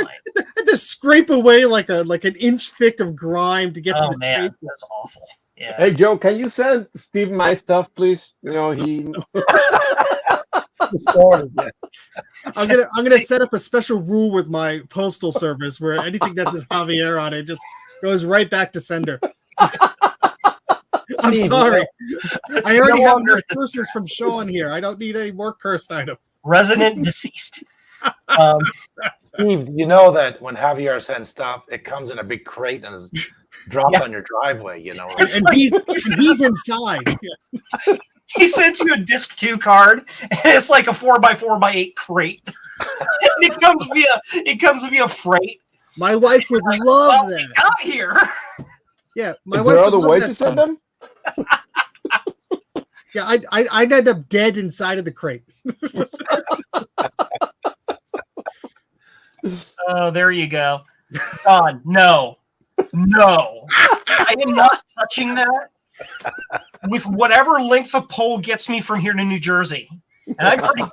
to scrape away like an inch thick of grime to get to Oh the man, traces. that's awful. Yeah. Hey Joe, can you send Steve my stuff, please? You know he. I'm gonna set up a special rule with my postal service where anything that says Javier on it just goes right back to sender. I'm Steve, sorry. I already No have longer enough curses from Sean here. I don't need any more cursed items. Resident deceased. Steve, you know that when Javier sends stuff, it comes in a big crate and is dropped on your driveway. You know, right? It's And like- he's inside. He sends you a disc 2 card, and it's like a 4x4x8 crate. It comes via freight. My wife would love Well, that. we got here. Yeah, my Is wife there would other love ways that to send stuff. them? Yeah, I'd end up dead inside of the crate. Oh, there you go. Don, no. I am not touching that with whatever length of pole gets me from here to New Jersey. And I'm pretty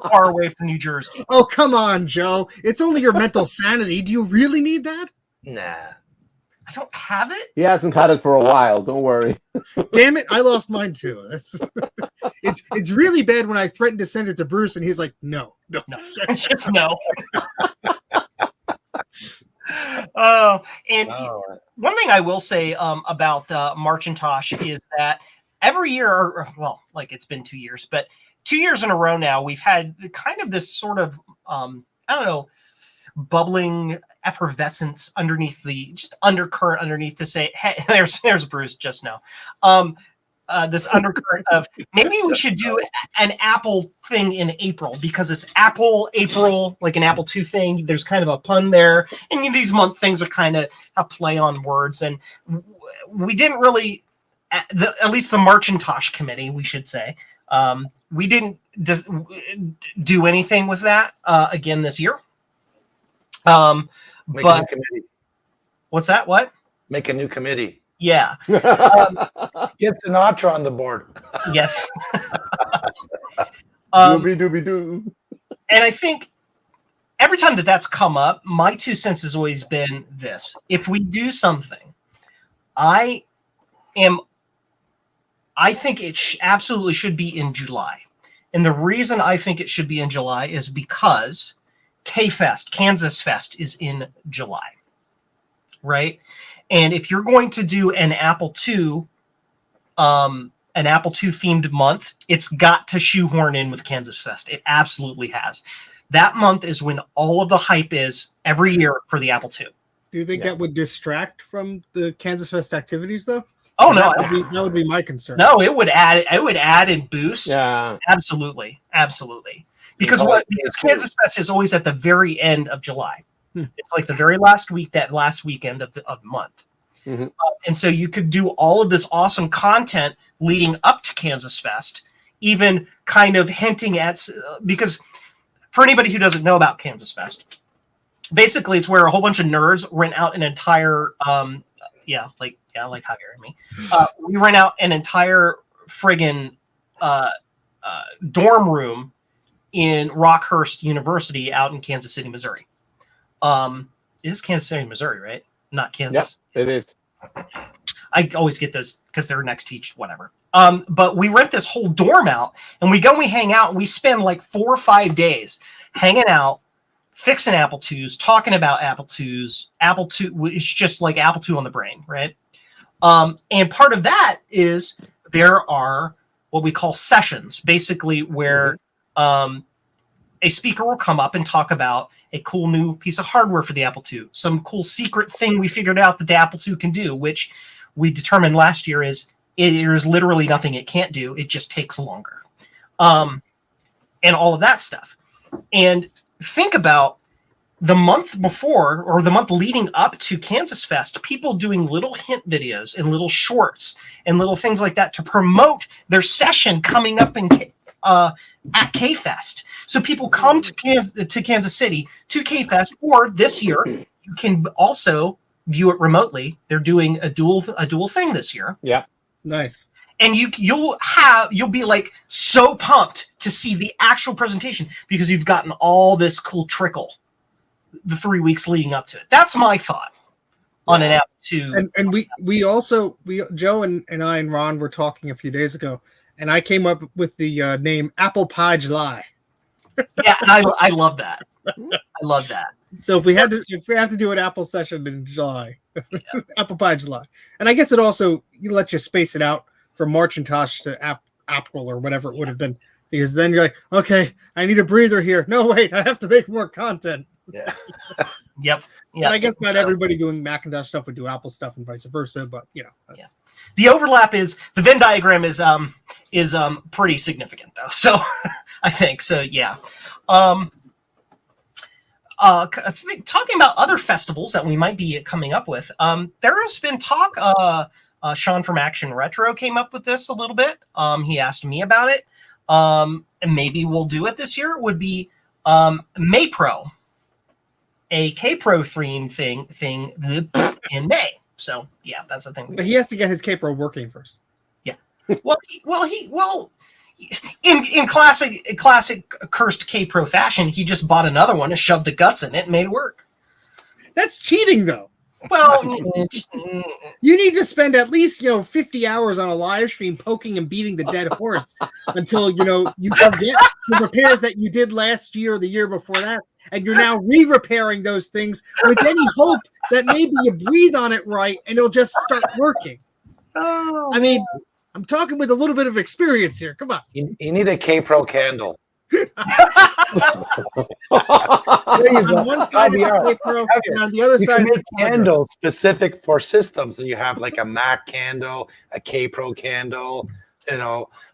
far away from New Jersey. Oh, come on, Joe. It's only your mental sanity. Do you really need that? Nah. I don't have it. He hasn't had it for a while. Don't worry. Damn it, I lost mine too. It's really bad when I threatened to send it to Bruce and he's like, no. No, just no. And one thing I will say about Marchintosh is that every year, or, well, like it's been 2 years, but 2 years in a row now, we've had kind of this sort of, I don't know, bubbling effervescence underneath just undercurrent underneath to say, hey, there's Bruce just now. This undercurrent of maybe we should do an Apple thing in April because it's Apple April, like an Apple II thing. There's kind of a pun there. And these month things are kind of a play on words. And we didn't really, at least the Marchintosh committee, we should say, we didn't do anything with that again this year. Make a new committee. What's that? What? Make a new committee. Yeah. Get Sinatra on the board. Yeah. Doobie doo. And I think every time that's come up, my 2 cents has always been this. If we do something, I think it absolutely should be in July. And the reason I think it should be in July is because K-Fest, Kansas Fest, is in July, right? And if you're going to do an Apple II themed month, it's got to shoehorn in with Kansas Fest. It absolutely has. That month is when all of the hype is every year for the Apple II. Do you think that would distract from the Kansas Fest activities, though? Oh no, that would be my concern. No, it would add and boost. Yeah. Absolutely. Because Kansas Fest is always at the very end of July. It's like the very last week, that last weekend of the month. Mm-hmm. And so you could do all of this awesome content leading up to Kansas Fest, even kind of hinting at, because for anybody who doesn't know about Kansas Fest, basically it's where a whole bunch of nerds rent out an entire, like Javier and me, we rent out an entire friggin' dorm room in Rockhurst University out in Kansas City, Missouri. It is Kansas City, Missouri, right? Not Kansas. Yep, it is. I always get those because they're next to each, whatever. But we rent this whole dorm out, and we go and we hang out, and we spend like 4 or 5 days hanging out, fixing Apple IIs, talking about Apple IIs. Apple II, it's just like Apple II on the brain, right? And part of that is there are what we call sessions, basically where a speaker will come up and talk about a cool new piece of hardware for the Apple II, some cool secret thing we figured out that the Apple II can do, which we determined last year there's literally nothing it can't do. It just takes longer. And all of that stuff. And think about the month before or the month leading up to Kansas Fest, people doing little hint videos and little shorts and little things like that to promote their session coming up at K-Fest. So people come to Kansas City to K-Fest, or this year you can also view it remotely. They're doing a dual thing this year. Yeah. Nice. And you'll be like so pumped to see the actual presentation because you've gotten all this cool trickle the 3 weeks leading up to it. That's my thought on an Apple II. And we also Joe and I and Ron were talking a few days ago, and I came up with the name Apple Pie July. Yeah, and I love that. I love that. So if we have to do an Apple session in July, Apple Pie July, and I guess it also let you space it out from Marcintosh to April or whatever it would have been, because then you're like, okay, I need a breather here. No, wait, I have to make more content. Yeah. Yep. And I guess not everybody doing Macintosh stuff would do Apple stuff and vice versa, but that's... The overlap is the Venn diagram is pretty significant though. So I think so. Yeah. Talking about other festivals that we might be coming up with, there has been talk. Sean from Action Retro came up with this a little bit. He asked me about it, and maybe we'll do it this year. It would be MayPro, a KPro thing in May. So yeah, that's the thing. But he has to get his KPro working first. Yeah. Well, in classic cursed KPro fashion, he just bought another one and shoved the guts in it and made it work. That's cheating, though. Well, you need to spend at least 50 hours on a live stream poking and beating the dead horse until you forget the repairs that you did last year or the year before that, and you're now re-repairing those things with any hope that maybe you breathe on it right and it'll just start working. oh, I mean, I'm talking with a little bit of experience here. Come on. You need a K-Pro candle. There you go. On one side it's a KPro, and on the other side make candles specific for systems. So you have like a Mac candle, a KPro candle. I'm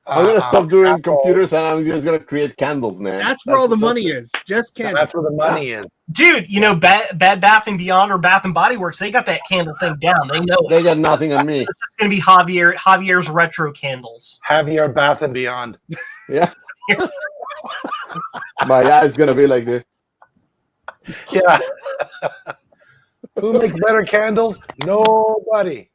gonna stop doing computers and I'm just gonna create candles, man. That's where all the money is. Just candles. That's where the money is. dude, Bed Bath and Beyond or Bath and Body Works, they got that candle thing down. They know They got nothing on me. it's just gonna be Javier's retro candles. Javier Bath and Beyond. Yeah. My eye's gonna be like this. Yeah. Who makes better candles? Nobody.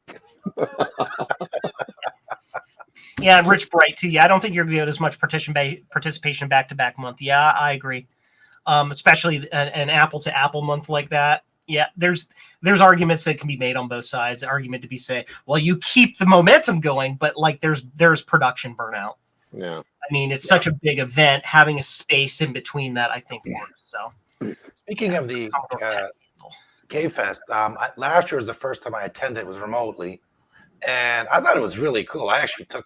Yeah, Rich Bright too. Yeah, I don't think you're gonna get as much participation back-to-back month. Yeah, I agree. Especially an Apple-to-Apple month like that. Yeah, there's arguments that can be made on both sides. Argument to be say, well, you keep the momentum going, but like there's production burnout. Yeah. I mean, it's such a big event. Having a space in between that, I think, works. So, Speaking of the K-Fest, last year was the first time I attended. It was remotely, and I thought it was really cool. I actually took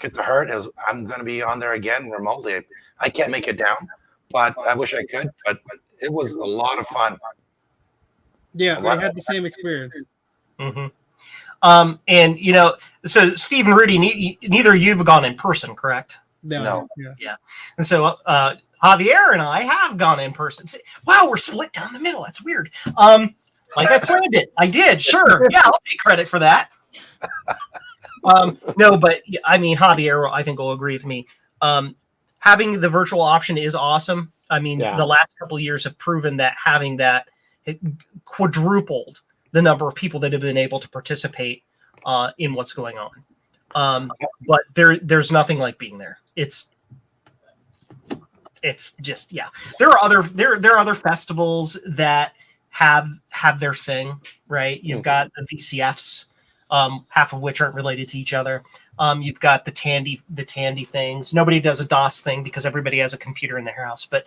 it to heart. I'm going to be on there again remotely. I can't make it down, but I wish I could. But it was a lot of fun. Yeah, I had the same experience. mm-hmm. And so Steve and Rudy, neither of you have gone in person, correct? No. Yeah. And so Javier and I have gone in person. Wow, we're split down the middle. That's weird. Like I planned it. I did. Sure. Yeah, I'll take credit for that. No, but I mean, Javier, I think will agree with me. Having the virtual option is awesome. I mean, the last couple of years have proven that having that it quadrupled the number of people that have been able to participate in what's going on. But there's nothing like being there. It's just, yeah. There are other festivals that have their thing, right? You've got the VCFs, half of which aren't related to each other. You've got the Tandy things. Nobody does a DOS thing because everybody has a computer in their house. But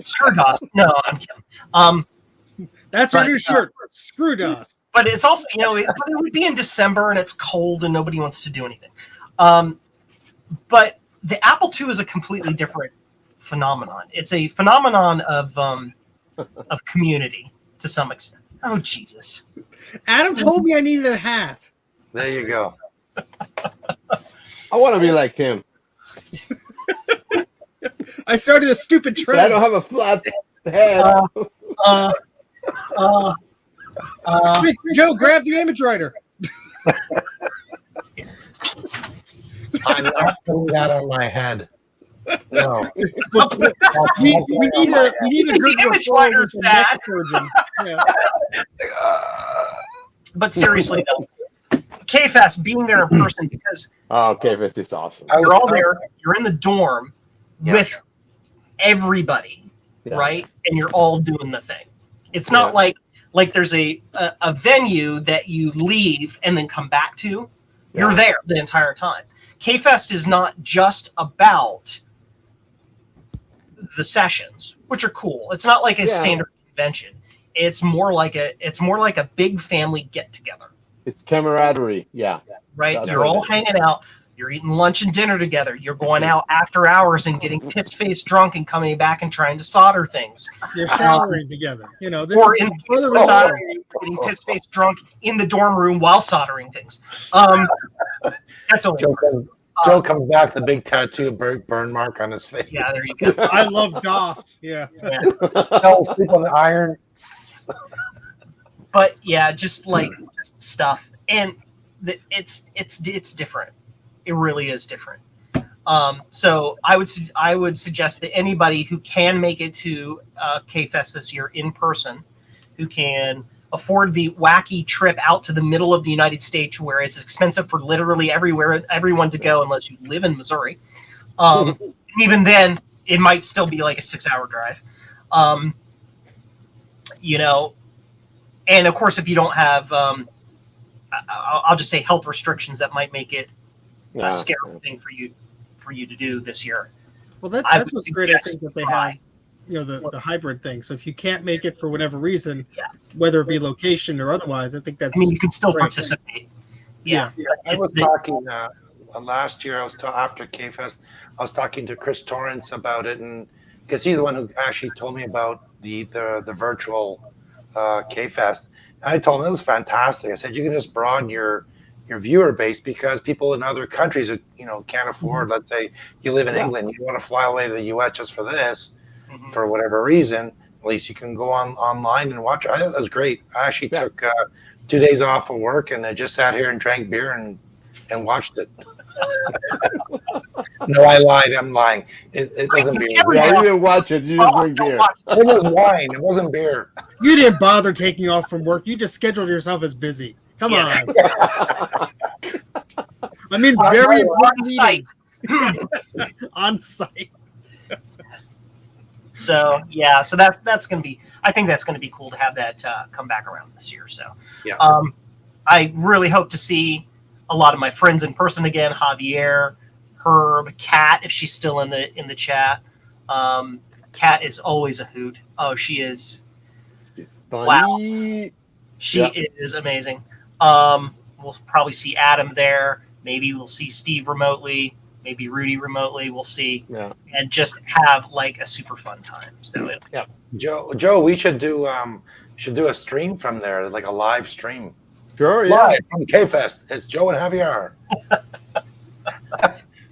screw DOS. No, I'm kidding. That's our new shirt. Screw DOS. But it's also, it would be in December and it's cold and nobody wants to do anything. But the Apple II is a completely different phenomenon. It's a phenomenon of community to some extent. Oh, Jesus. Adam told me I needed a hat. There you go. I want to be like him. I started a stupid trend. I don't have a flat head. Hey, Joe, grab the image writer. I'm not putting that on my head. No. we need a good image writer's fat. surgeon Yeah. But seriously, though, K-Fest, being there in person, because Oh, K-Fest is awesome. you're all there, you're in the dorm with everybody, Yeah. right? And you're all doing the thing. It's not like there's a venue that you leave and then come back to. You're there the entire time. K-Fest is not just about the sessions, which are cool. It's not like a standard convention. It's more like a big family get together. It's camaraderie. Yeah. Right? That's You're what all it is. hanging out. You're eating lunch and dinner together. You're going out after hours and getting pissed-faced drunk and coming back and trying to solder things. You're showering together. You know, this Or is in the the case of brotherly soldering, bond. getting pissed-faced drunk in the dorm room while soldering things. That's only Joe comes back, the big tattoo burn mark on his face. yeah, there you go. I love DOS. Yeah. Fell asleep on the iron. But yeah, just stuff, and it's different. It really is different. So I would suggest that anybody who can make it to K-Fest this year in person, who can afford the wacky trip out to the middle of the United States, where it's expensive for literally everyone to go unless you live in Missouri. Even then, it might still be like a 6-hour drive. You know, and of course, if you don't have, I'll just say health restrictions that might make it a scary thing for you to do this year. Well, that's what's great. I think that they have, you know, the hybrid thing. So if you can't make it for whatever reason, whether it be location or otherwise, I think that's. I mean, you can still great. participate. Yeah. I was talking last year. After K-Fest, I was talking to Chris Torrance about it, and because he's the one who actually told me about the virtual K-Fest. And I told him it was fantastic. I said you can just broaden your viewer base, because people in other countries that can't afford. Let's say you live in England, you want to fly away to the US just for this, for whatever reason. At least you can go online and watch it. I thought that was great. I actually took 2 days off of work, and I just sat here and drank beer and watched it. No, I lied. I'm lying. It wasn't beer. Yeah, you didn't watch it. You just drink beer. It was wine. It wasn't beer. You didn't bother taking off from work. You just scheduled yourself as busy. Come on. I mean, very important meetings. On site. So yeah, so that's gonna be. I think that's gonna be cool to have that come back around this year. So I really hope to see a lot of my friends in person again. Javier, Herb, Kat, if she's still in the chat. Kat is always a hoot. Oh, she is. Wow, she is amazing. We'll probably see Adam there. Maybe we'll see Steve remotely. Maybe Rudy remotely. We'll see, and just have like a super fun time. So Joe, we should do a stream from there, like a live stream. Sure, live from K-Fest. It's Joe and Javier.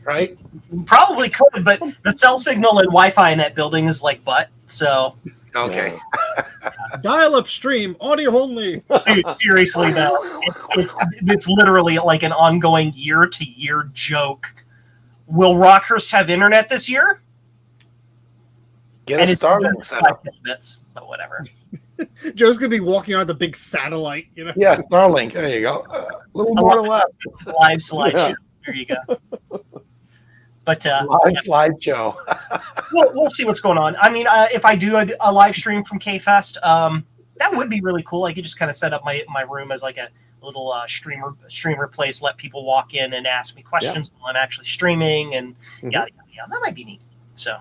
Right? Probably could, but the cell signal and Wi-Fi in that building is like butt. So okay. Dial-up stream, audio only. Dude, seriously though, it's literally like an ongoing year-to-year joke. Will Rockhurst have internet this year? Get a Starlink set up. But whatever. Joe's gonna be walking on the big satellite, Yeah, Starlink. There you go. A little more to left. Live slideshow. There you go. But live slideshow. we'll see what's going on. I mean, if I do a live stream from K-Fest, that would be really cool. I could just kind of set up my room as like a little streamer place, let people walk in and ask me questions while I'm actually streaming, and yada, yada. That might be neat. So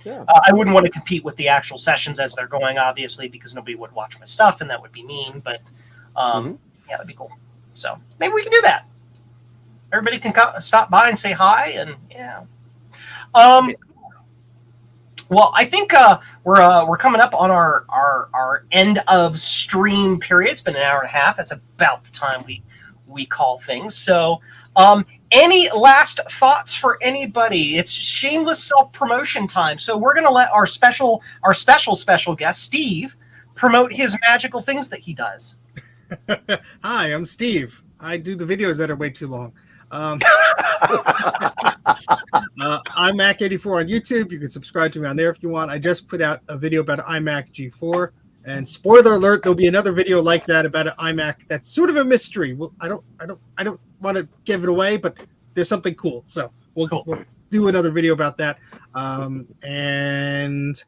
I wouldn't want to compete with the actual sessions as they're going, obviously, because nobody would watch my stuff, and that would be mean. But that'd be cool. So maybe we can do that. Everybody can stop by and say hi, and well, I think we're coming up on our end of stream period. It's been an hour and a half. That's about the time we call things. So, any last thoughts for anybody? It's shameless self-promotion time. So we're gonna let our special guest Steve promote his magical things that he does. Hi, I'm Steve. I do the videos that are way too long. I'm Mac84 on YouTube. You can subscribe to me on there if you want. I just put out a video about iMac G4. And spoiler alert, there'll be another video like that about an iMac that's sort of a mystery. Well, I don't want to give it away, but there's something cool. So we'll do another video about that. And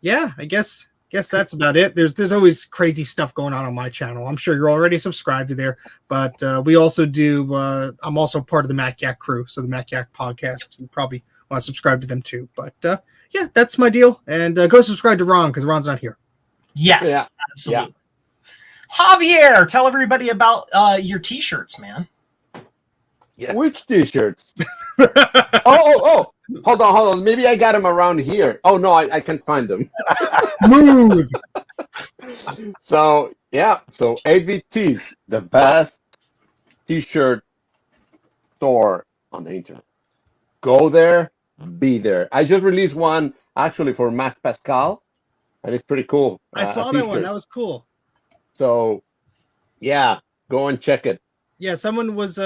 yeah, I guess that's about it. There's always crazy stuff going on my channel. I'm sure you're already subscribed to there, but we also do. I'm also part of the Mac Yak crew, so the Mac Yak podcast. You probably want to subscribe to them too. But yeah, that's my deal. And go subscribe to Ron because Ron's not here. Yes, absolutely. Yeah. Javier, tell everybody about your T-shirts, man. Yeah. Which T-shirts? oh! Hold on. Maybe I got them around here. Oh no, I can't find them. Smooth. So 8VTs, the best T-shirt store on the internet. Go there, be there. I just released one actually for Mac Pascal, and it's pretty cool. I saw that one. That was cool. So yeah, go and check it. Yeah, someone was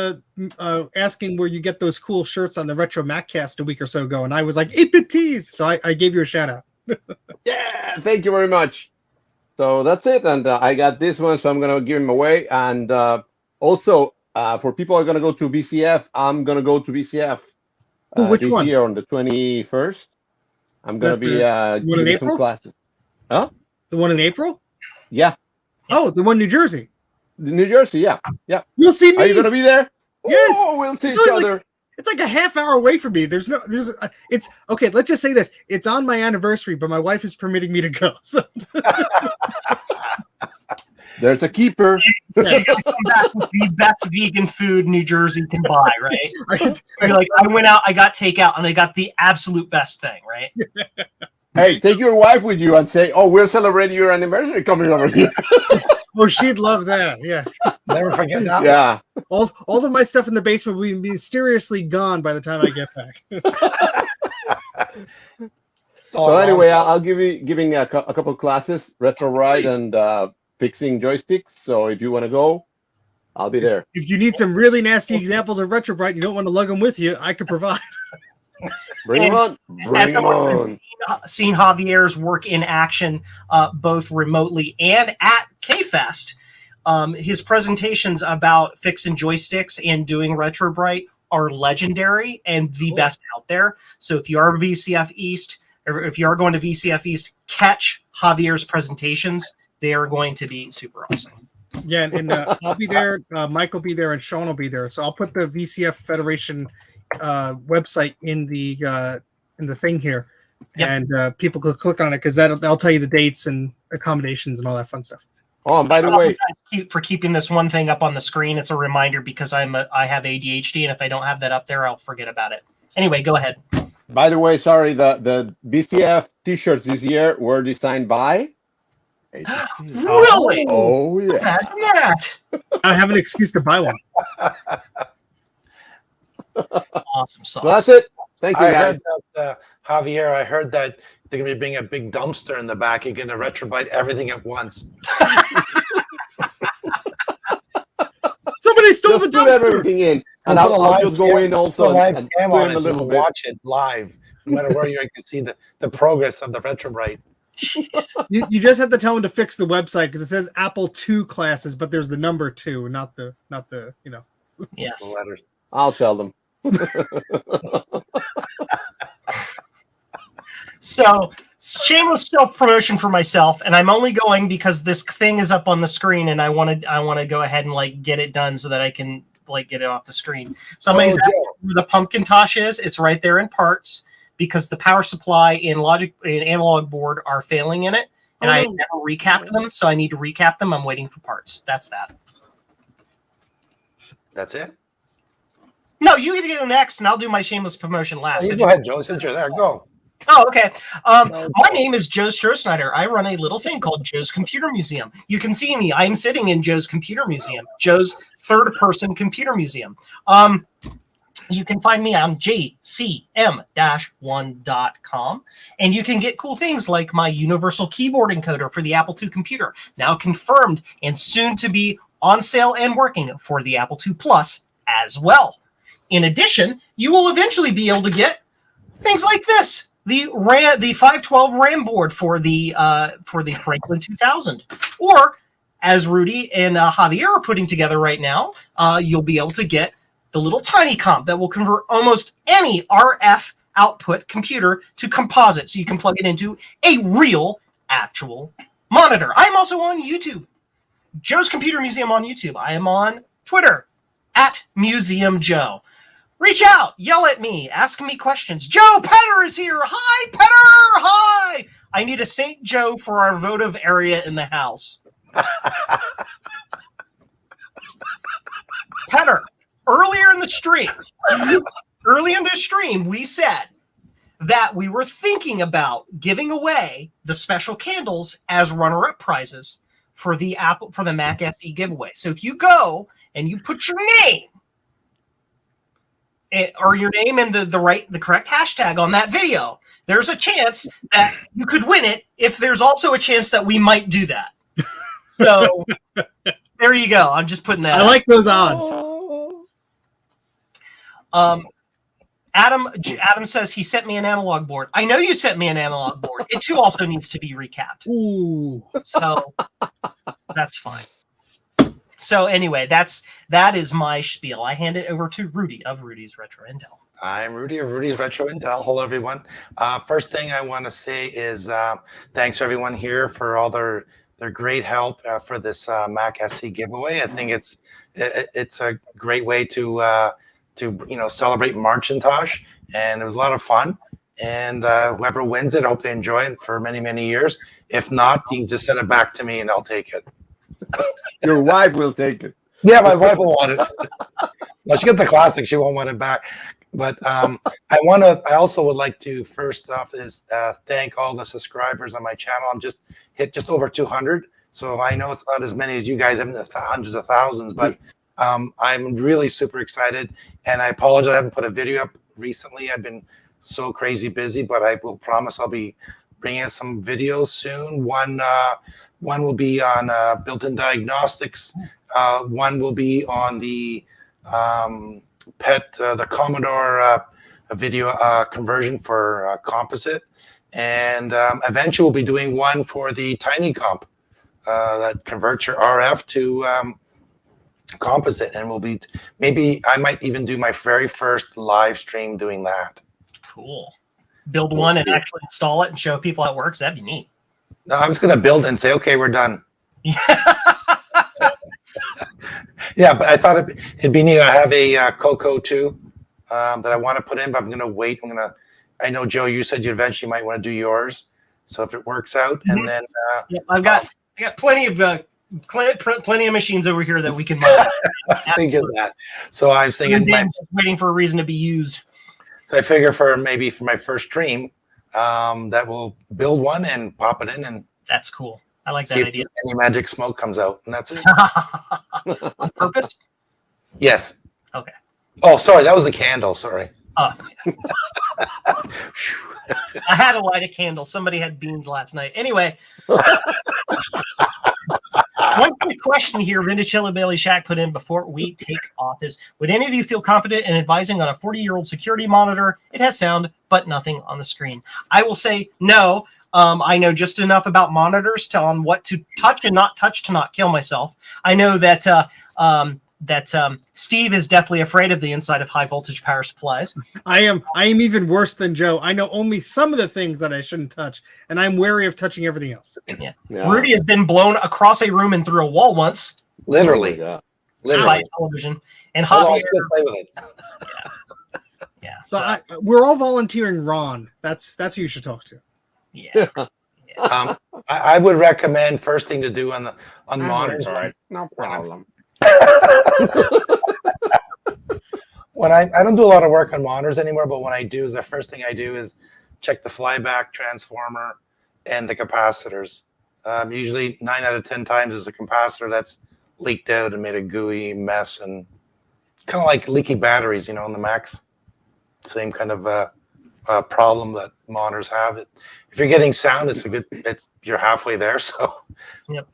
asking where you get those cool shirts on the Retro Maccast a week or so ago, and I was like, 8-bit tees. So I gave you a shout out. Yeah, thank you very much. So that's it, and I got this one, so I'm gonna give them away. And also, for people who are gonna go to VCF, I'm gonna go to VCF this year on the 21st. I'm gonna be giving some classes. Huh? The one in April? Yeah. Oh, the one in New Jersey. New Jersey, yeah. You'll see me. Are you gonna be there? Yes. Oh, we'll see each other. It's like a half hour away from me. It's okay. Let's just say this. It's on my anniversary, but my wife is permitting me to go. So. There's a keeper. So you'll come back with the best vegan food New Jersey can buy, right? You're like, I went out, I got takeout, and I got the absolute best thing, right? Hey, take your wife with you and say, "Oh, we're celebrating your anniversary coming over here." Oh, she'd love that. Yeah. Never forget that. Yeah. All of my stuff in the basement will be mysteriously gone by the time I get back. So anyway, I'll giving a couple of classes, retro ride and fixing joysticks. So if you want to go, I'll be there. If you need some really nasty examples of retro bright, you don't want to lug them with you, I could provide. Bring them on. Bring them on. Seen Javier's work in action, both remotely and at K-Fest. His presentations about fixing joysticks and doing retro bright are legendary and the best out there. So if you are VCF East, or if you are going to VCF East, catch Javier's presentations. They are going to be super awesome. Yeah, and I'll be there. Mike will be there, and Sean will be there. So I'll put the VCF Federation website in the thing here, and people could click on it because that'll tell you the dates and accommodations and all that fun stuff. Oh, and by the way, for keeping this one thing up on the screen, it's a reminder because I have ADHD, and if I don't have that up there, I'll forget about it. Anyway, go ahead. By the way, sorry, the VCF T-shirts this year were designed by. Really? Oh yeah. Imagine that. I have an excuse to buy one. Awesome sauce. So that's it. Thank you, guys. Heard that, Javier, I heard that they're going to be bringing a big dumpster in the back. You're going to retrobite everything at once. Somebody stole the Just put dumpster. everything in, and I'll just go in also and swim a little bit. Watch it live. No matter where you're, you can see the progress of the retrobite. You just have to tell them to fix the website because it says Apple II classes, but there's the number 2, not the Yes. The letters. I'll tell them. So shameless self-promotion for myself, and I'm only going because this thing is up on the screen, and I want to go ahead and get it done so that I can get it off the screen. Somebody's asking where the pumpkin tosh is. It's right there in parts because the power supply and analog board are failing in it, and I never recapped them, so I need to recap them. I'm waiting for parts. That's that. That's it? No, you get to go next, and I'll do my shameless promotion last. Go ahead, Joe, since you're there. Go. Oh, okay. My name is Joe Strohsnyder. I run a little thing called Joe's Computer Museum. You can see me. I'm sitting in Joe's Computer Museum, Joe's third-person computer museum. You can find me on jcm-1.com, and you can get cool things like my universal keyboard encoder for the Apple II computer, now confirmed and soon to be on sale and working for the Apple II Plus as well. In addition, you will eventually be able to get things like this. the 512 RAM board for the Franklin 2000, or as Rudy and Javier are putting together right now, you'll be able to get the little tiny comp that will convert almost any RF output computer to composite, so you can plug it into a real, actual monitor. I'm also on YouTube, Joe's Computer Museum on YouTube. I am on Twitter at Museum Joe. Reach out, yell at me, ask me questions. Joe Petter is here. Hi, Petter. Hi. I need a St. Joe for our votive area in the house. Petter, earlier in the stream, we said that we were thinking about giving away the special candles as runner-up prizes for the MacSE giveaway. So if you go and you put your name or your name and the correct hashtag on that video, there's a chance that you could win it. If there's also a chance that we might do that. So there you go. I'm just putting that. I like those odds. Adam says he sent me an analog board. I know you sent me an analog board. It too also needs to be recapped. Ooh. So that's fine. So anyway, that is my spiel. I hand it over to Rudy of Rudy's Retro Intel. I'm Rudy of Rudy's Retro Intel. Hello, everyone. First thing I want to say is thanks to everyone here for all their great help for this MacSE giveaway. I think it's a great way to celebrate Marcintosh, and it was a lot of fun. And whoever wins it, I hope they enjoy it for many, many years. If not, you can just send it back to me and I'll take it. Your wife will take it. Yeah, my wife will want it. No, she got the classic. She won't want it back. But I also would like to first off thank all the subscribers on my channel. I'm just over 200. So I know it's not as many as you guys have, hundreds of thousands, but I'm really super excited. And I apologize, I haven't put a video up recently. I've been so crazy busy, but I will promise I'll be bringing some videos soon. One will be on built-in diagnostics. One will be on the the Commodore video conversion for composite. And eventually we'll be doing one for the Tiny Comp that converts your RF to composite. And maybe I might even do my very first live stream doing that. Cool. Build one and actually install it and show people how it works. That'd be neat. No, I'm just going to build it and say, okay, we're done. Yeah, but I thought it'd be neat. I have a Coco too that I want to put in, but I'm going to wait. I know, Joe, you said you eventually might want to do yours. So if it works out, and then I got plenty of machines over here that we can mine. Think of that. So I was thinking, waiting for a reason to be used. So I figure for my first stream, that we'll build one and pop it in, and that's cool. I like that idea. Any magic smoke comes out, and that's it. On purpose? Yes. Okay. Oh, sorry, that was the candle. Sorry. I had to light a candle. Somebody had beans last night. Anyway. One quick question here, Vintage Hillbilly Shack put in before we take off is, would any of you feel confident in advising on a 40-year-old security monitor? It has sound, but nothing on the screen. I will say no. I know just enough about monitors on what to touch and not touch to not kill myself. I know that Steve is deathly afraid of the inside of high voltage power supplies. I am even worse than Joe. I know only some of the things that I shouldn't touch, and I'm wary of touching everything else. Yeah. Rudy has been blown across a room and through a wall once. Literally. Literally. By television. And Javier, play with it. Yeah. So we're all volunteering Ron. That's who you should talk to. Yeah. I would recommend first thing to do on monitors. All right. No problem. When I don't do a lot of work on monitors anymore, but when I do, the first thing I do is check the flyback transformer and the capacitors. Usually 9 out of 10 times is a capacitor that's leaked out and made a gooey mess, and kind of like leaky batteries, in the Macs. Same kind of problem that monitors have. If you're getting sound, you're halfway there. So. Yep.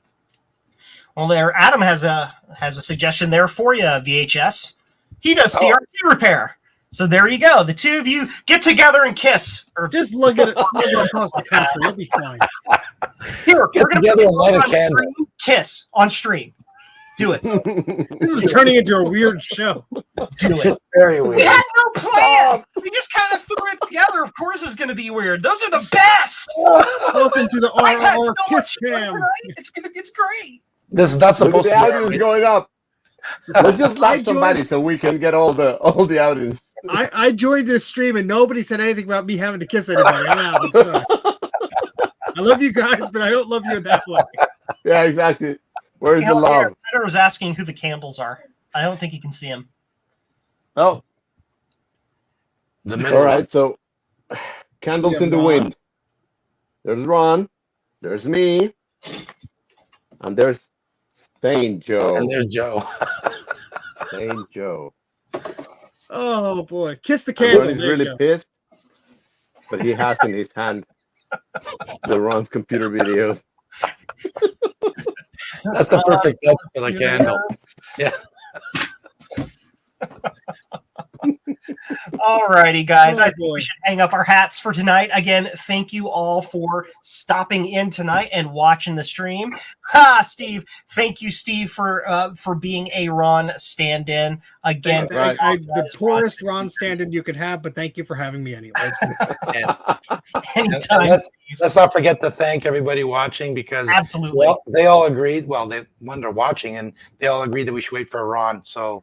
Well, there, Adam has a suggestion there for you, VHS. He does CRT repair. So there you go. The two of you get together and kiss. Or Just look at it across the country. You'll be fine. here, Get we're gonna together and put light a on candle. stream, kiss on stream. Do it. This is turning into a weird show. Do it. It's very We weird. had no plan. We just kind of threw it together. Of course, it's going to be weird. Those are the best. Welcome to the I had RR so Kiss much fun Cam. tonight. It's great. This is not Look at supposed the to be. audience going up. Let's just I laugh joined- somebody so we can get all the audience. I joined this stream and nobody said anything about me having to kiss anybody. I'm out. I'm sorry. I love you guys, but I don't love you in that way. Yeah, exactly. Where's the Hell, love? Peter was asking who the candles are. I don't think you can see them. Oh, The middle. all right. So, candles Yeah, in the Ron. wind. There's Ron. There's me. And there's Saint Joe. And there's Joe. Saint Joe. Oh boy, kiss the candle. Ron is There you really go. pissed, but he has in his hand the Ron's computer videos. That's the perfect touch for the candle. Yeah. All righty, guys. Oh, I think boy. we should hang up our hats for tonight. Again, thank you all for stopping in tonight and watching the stream. Ha, Steve. Thank you, Steve, for being a Ron stand-in. Again, Right. The poorest Ron stand-in you could have, but thank you for having me anyway. And anytime. let's not forget to thank everybody watching because Absolutely. they all agreed. Well, when they're watching, and they all agreed that we should wait for Ron. So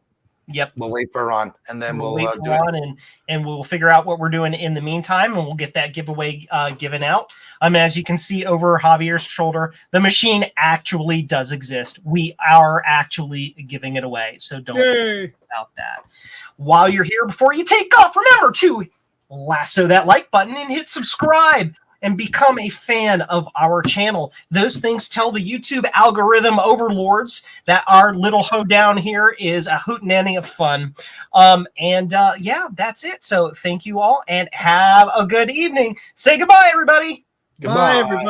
Yep. we'll wait for Ron, and then we'll wait for do it. Ron and we'll figure out what we're doing in the meantime, and we'll get that giveaway given out. As you can see over Javier's shoulder, the machine actually does exist. We are actually giving it away, so don't worry Yay. about that. While you're here, before you take off, remember to lasso that like button and hit subscribe and become a fan of our channel. Those things tell the YouTube algorithm overlords that our little hoedown here is a hootenanny of fun. Yeah, that's it. So thank you all and have a good evening. Say goodbye, everybody. Bye, everybody.